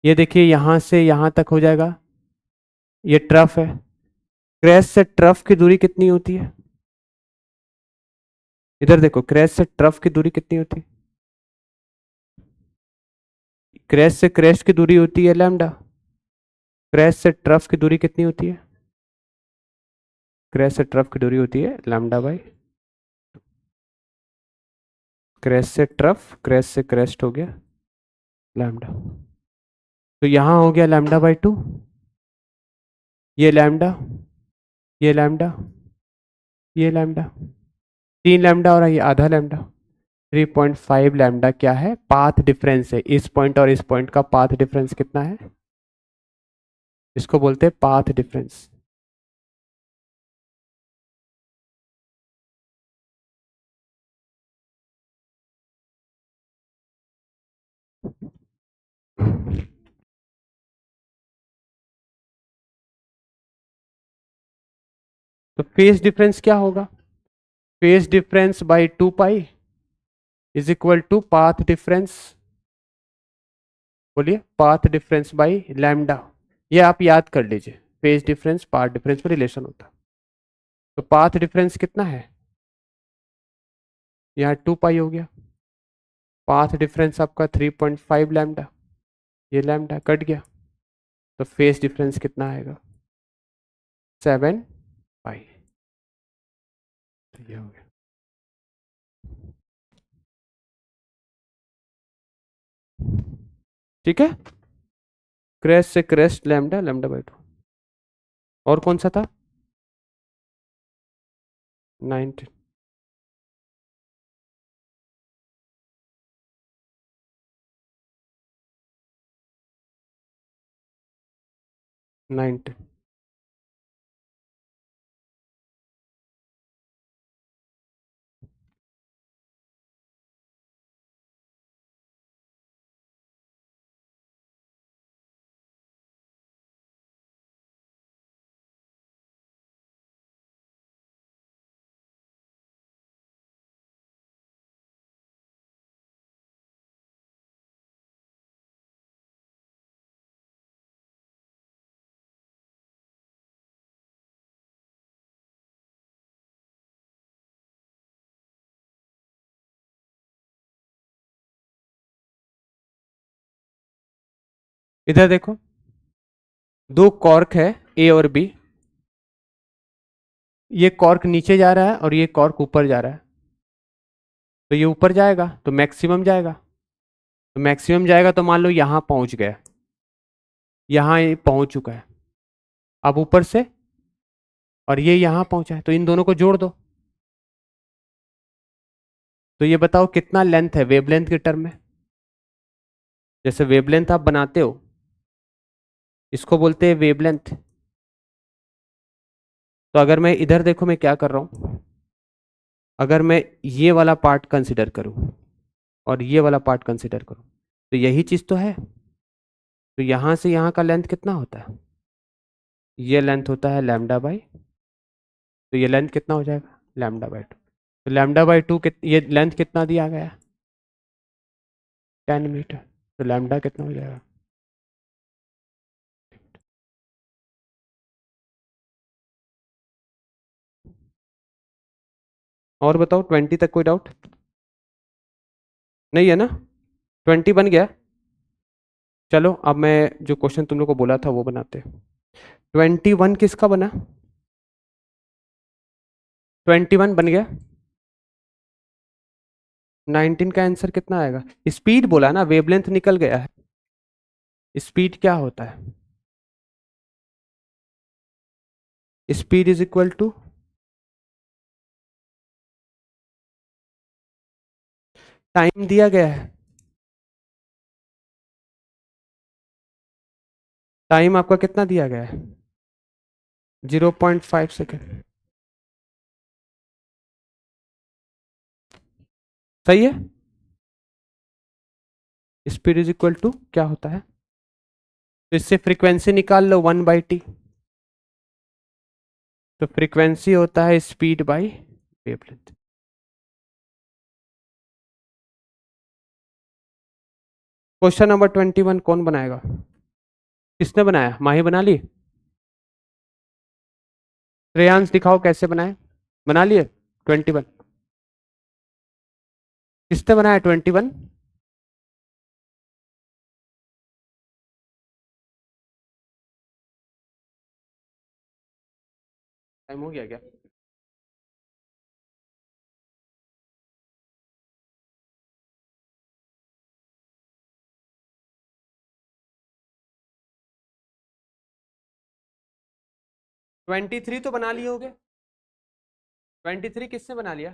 ये देखिए यहां से यहां तक हो जाएगा, ये ट्रफ है। क्रेस्ट से ट्रफ की दूरी कितनी होती है? इधर देखो, क्रेस्ट से ट्रफ की दूरी कितनी होती है? क्रेस्ट से क्रेस्ट की दूरी होती है लैम्डा। क्रेस्ट से ट्रफ की दूरी कितनी होती है? क्रेस्ट से ट्रफ की दूरी होती है लैम्डा बाई, क्रेस्ट से ट्रफ, क्रेस्ट से क्रेस्ट हो गया लैम्डा। तो यहां हो गया लैम्डा बाई 2, ये लैम्डा, ये लैम्डा, ये लैम्डा, 3 लैम्डा और ये आधा लैम्डा। 3.5 लैम्डा क्या है? पाथ डिफरेंस है। इस पॉइंट और इस पॉइंट का पाथ डिफरेंस कितना है? इसको बोलते हैं पाथ डिफरेंस। तो फेस डिफरेंस क्या होगा? Phase difference by 2 pi is equal to path difference. बोलिए, पाथ डिफरेंस बाई लैम्डा। ये आप याद कर लीजिए, फेस डिफरेंस पाथ डिफरेंस में रिलेशन होता है। तो पाथ डिफरेंस कितना है? यहाँ 2 पाई हो गया। पाथ डिफरेंस आपका 3.5 लैम्डा, ये लैम्डा कट गया। तो फेस डिफरेंस कितना आएगा? 7 पाई। तो ये हो गया। ठीक है। क्रेस्ट से क्रेस्ट लैम्डा, लैम्डा बाई 2। और कौन सा था? 19। 19। इधर देखो, दो कॉर्क है ए और बी। ये कॉर्क नीचे जा रहा है और ये कॉर्क ऊपर जा रहा है। तो ये ऊपर जाएगा तो मैक्सिमम जाएगा, तो मैक्सिमम जाएगा तो मान लो यहां पहुंच गया, यहां ये पहुंच चुका है। अब ऊपर से, और ये यहां पहुंचा है, तो इन दोनों को जोड़ दो। तो ये बताओ कितना लेंथ है वेवलेंथ के टर्म में? जैसे वेवलेंथ आप बनाते हो, इसको बोलते हैं वेवलेंथ। तो अगर मैं इधर देखो मैं क्या कर रहा हूं, अगर मैं ये वाला पार्ट कंसिडर करूं और ये वाला पार्ट कंसिडर करूं, तो यही चीज तो है। तो यहां से यहां का लेंथ कितना होता है? ये लेंथ होता है लैम्डा बाई, तो ये लेंथ कितना हो जाएगा? Lambda by 2। तो लैम्डा बाई 2 ये लेंथ कितना दिया गया है? 10 मीटर। तो लैम्डा कितना हो जाएगा? और बताओ, 20 तक कोई डाउट नहीं है ना? 20 बन गया। चलो अब मैं जो क्वेश्चन तुम लोग को बोला था वो बनाते हैं। 21 किसका बना? 21 बन गया। 19 का आंसर कितना आएगा? स्पीड बोला ना, वेवलेंथ निकल गया है। स्पीड क्या होता है? Speed is equal to time दिया गया है, टाइम आपका कितना दिया गया है 0.5 सेकेंड। सही है। स्पीड इज इक्वल टू क्या होता है, तो इससे फ्रीक्वेंसी निकाल लो 1/t। तो फ्रीक्वेंसी होता है speed by wavelength. Question number 21 कौन बनाएगा, किसने बनाया, माही बना ली। श्रेयांश दिखाओ कैसे बनाए, बना लिए 21, किसने बनाया 21। टाइम हो गया क्या। 23 तो बना लिए होगे, 23 किसने बना लिया।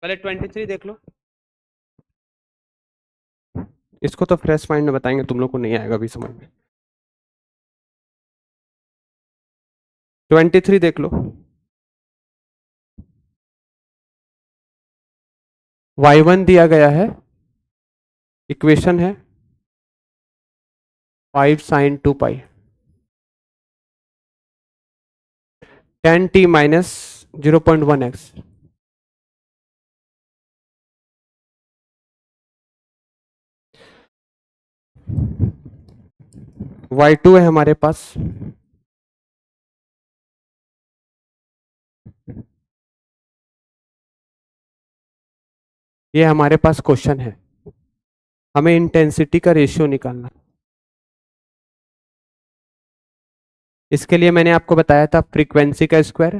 पहले 23 देख लो, इसको तो फ्रेश माइंड में बताएंगे, तुम लोग को नहीं आएगा अभी समझ में। 23 देख लो, y1 दिया गया है, इक्वेशन है 5 sin 2 पाई, 10t माइनस 0.1x, y2 है हमारे पास, ये हमारे पास क्वेश्चन है, हमें इंटेंसिटी का रेशियो निकालना। इसके लिए मैंने आपको बताया था फ्रीक्वेंसी का स्क्वायर,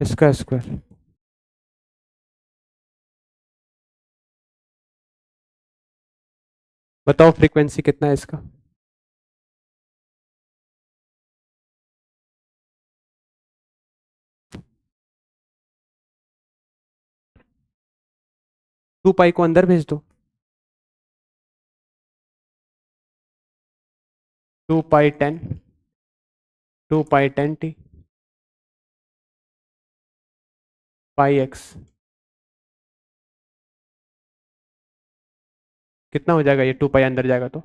इसका स्क्वायर, बताओ फ्रीक्वेंसी कितना है इसका। 2 पाई को अंदर भेज दो, 2 पाई 10, 2 पाई 10t पाई एक्स, कितना हो जाएगा ये 2 पाई अंदर जाएगा तो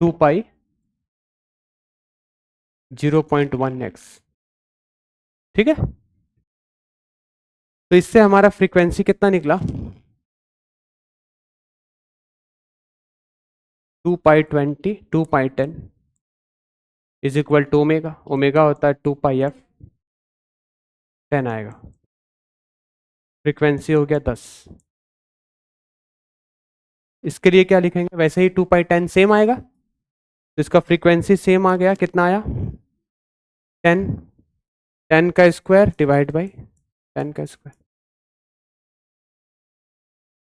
2 पाई 0.1x, ठीक है। तो इससे हमारा फ्रीक्वेंसी कितना निकला 2 pi 20, 2 pi 10 is equal to omega, omega होता है 2 पाई f 10 आएगा, फ्रीक्वेंसी हो गया 10। इसके लिए क्या लिखेंगे, वैसे ही 2 पाई 10 सेम आएगा, तो इसका फ्रीक्वेंसी सेम आ गया, कितना आया 10, 10 का स्क्वायर डिवाइड बाई 10 का स्क्वायर।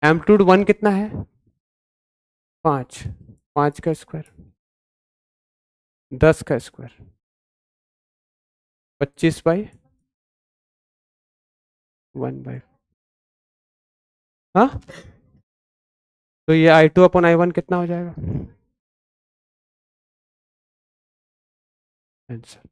एम्पलीट्यूड 1 कितना है 5, 5 का स्क्वायर 10 का स्क्वायर 25/1/, हाँ। तो ये I2/I1 कितना हो जाएगा आंसर।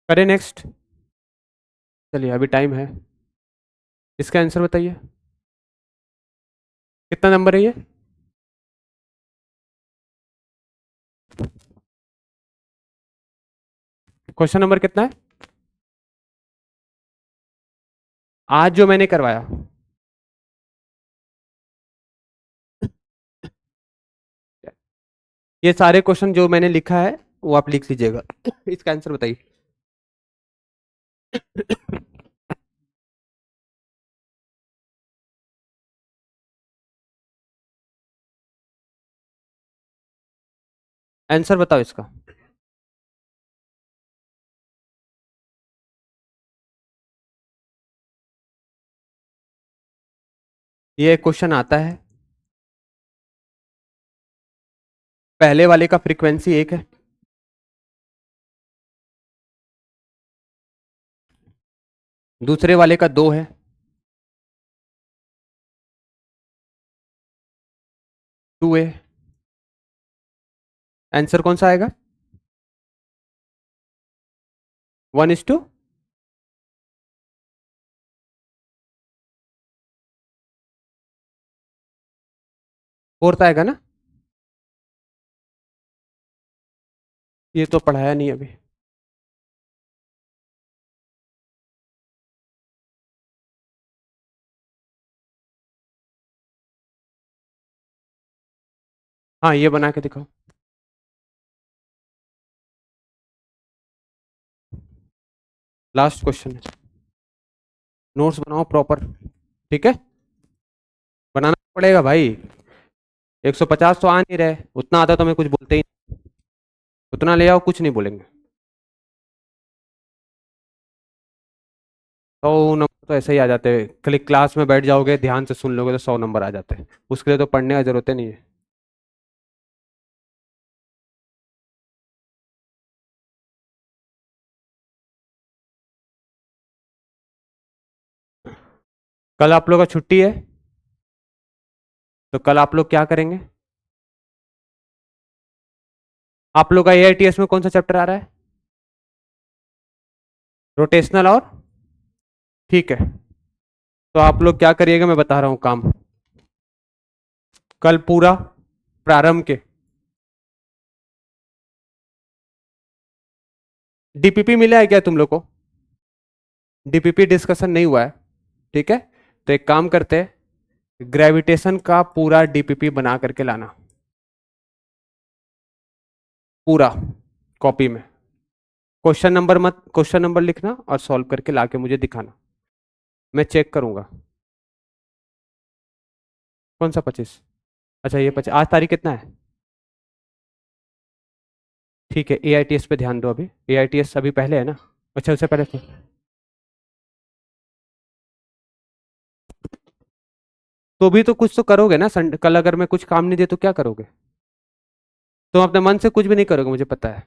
करें नेक्स्ट, चलिए अभी टाइम है, इसका आंसर बताइए कितना नंबर है ये। क्वेश्चन नंबर कितना है आज जो मैंने करवाया, ये सारे क्वेश्चन जो मैंने लिखा है वो आप लिख लीजिएगा इसका आंसर बताइए आंसर बताओ इसका। ये क्वेश्चन आता है, पहले वाले का फ्रीक्वेंसी 1 है, दूसरे वाले का 2 है, टू है। आंसर कौन सा आएगा? 1:, फोर्थ आएगा ना? ये तो पढ़ाया नहीं अभी। हाँ, ये बना के दिखाओ। लास्ट क्वेश्चन है, नोट्स बनाओ प्रॉपर, ठीक है? बनाना पड़ेगा भाई, 150 तो आ नहीं रहे, उतना आता तो मैं कुछ बोलते ही नहीं। उतना ले आओ, कुछ नहीं बोलेंगे। 100 नंबर तो ऐसे ही आ जाते हैं, खाली क्लास में बैठ जाओगे ध्यान से सुन लोगे तो 100 नंबर आ जाते हैं, उसके लिए तो पढ़ने का जरूरत नहीं है। कल आप लोग का छुट्टी है, तो कल आप लोग क्या करेंगे? आप लोग का एआईटीएस में कौन सा चैप्टर आ रहा है? रोटेशनल और, ठीक है। तो आप लोग क्या करिएगा, मैं बता रहा हूं काम। कल पूरा प्रारंभ के डीपीपी मिला है क्या तुम लोग को? डीपीपी डिस्कशन नहीं हुआ है, ठीक है? तो एक काम करते हैं, ग्रेविटेशन का पूरा डीपीपी बना करके लाना, पूरा कॉपी में। क्वेश्चन नंबर लिखना और सॉल्व करके लाके मुझे दिखाना, मैं चेक करूंगा। कौन सा 25? अच्छा ये 25, आज तारीख कितना है? ठीक है, एआईटीएस पे ध्यान दो, अभी एआईटीएस अभी पहले है ना? अच्छा उससे पहले तो भी तो कुछ तो करोगे ना, कल अगर मैं कुछ काम नहीं दे तो क्या करोगे? तुम अपने मन से कुछ भी नहीं करोगे, मुझे पता है।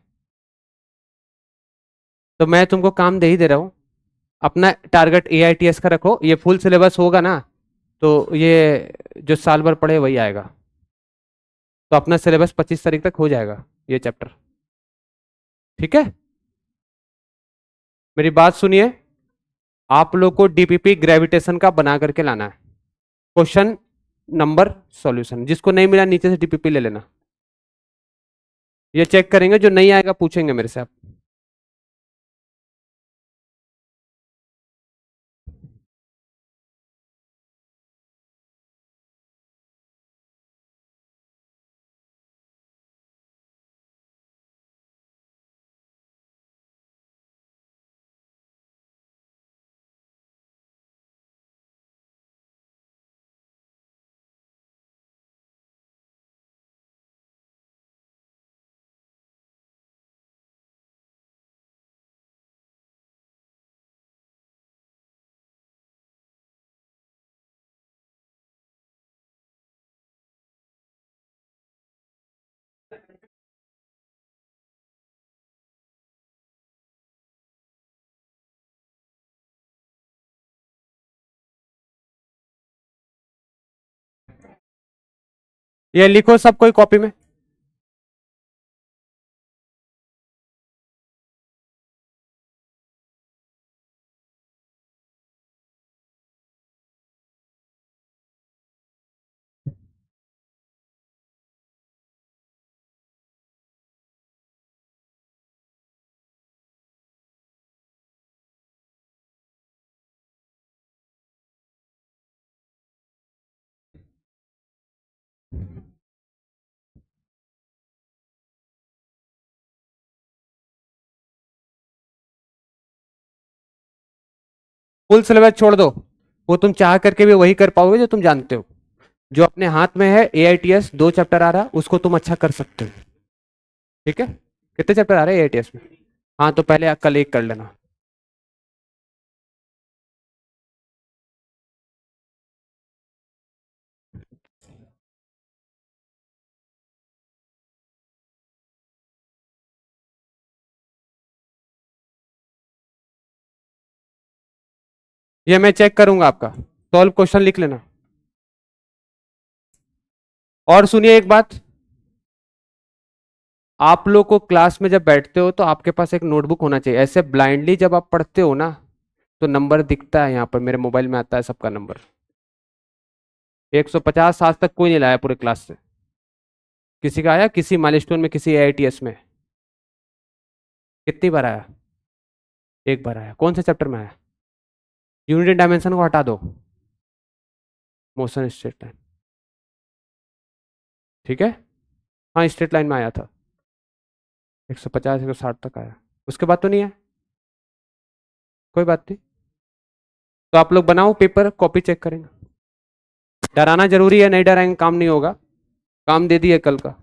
तो मैं तुमको काम दे ही दे रहा हूँ, अपना टारगेट एआईटीएस का रखो, ये फुल सिलेबस होगा ना, तो ये जो साल भर पढ़े वही आएगा। तो अपना सिलेबस 25 तारीख तक हो जाएगा ये चैप्टर, ठीक है? मेरी बात सुनिए, आप लोग को डीपीपी ग्रेविटेशन का बना करके लाना है, क्वेश्चन नंबर सॉल्यूशन। जिसको नहीं मिला नीचे से डीपीपी ले लेना, ये चेक करेंगे, जो नहीं आएगा पूछेंगे मेरे से आप। ये लिखो सब कोई कॉपी में। फुल सिलेबस छोड़ दो, वो तुम चाह करके भी वही कर पाओगे जो तुम जानते हो। जो अपने हाथ में है एआईटीएस 2 चैप्टर आ रहा, उसको तुम अच्छा कर सकते हो। ठीक है, कितने चैप्टर आ रहे हैं एटीएस में? हाँ तो पहले कल एक कर लेना। ये मैं चेक करूंगा आपका, सॉल्व क्वेश्चन लिख लेना। और सुनिए एक बात, आप लोग को क्लास में जब बैठते हो तो आपके पास एक नोटबुक होना चाहिए। ऐसे ब्लाइंडली जब आप पढ़ते हो ना तो नंबर दिखता है, यहाँ पर मेरे मोबाइल में आता है सबका नंबर। 150 आज तक कोई नहीं लाया पूरे क्लास से। किसी का आया किसी माइलस्टोन में, किसी एआईटीएस में? कितनी बार आया? एक बार आया। कौन से चैप्टर में आया? यूनिट डायमेंशन को हटा दो, मोशन स्ट्रेट लाइन। ठीक है, हाँ स्ट्रेट लाइन में आया था। 150 160 तक आया, उसके बाद तो नहीं आया। कोई बात नहीं, तो आप लोग बनाओ पेपर, कॉपी चेक करेंगे। डराना जरूरी है, नहीं डराएंगे काम नहीं होगा। काम दे दिए कल का।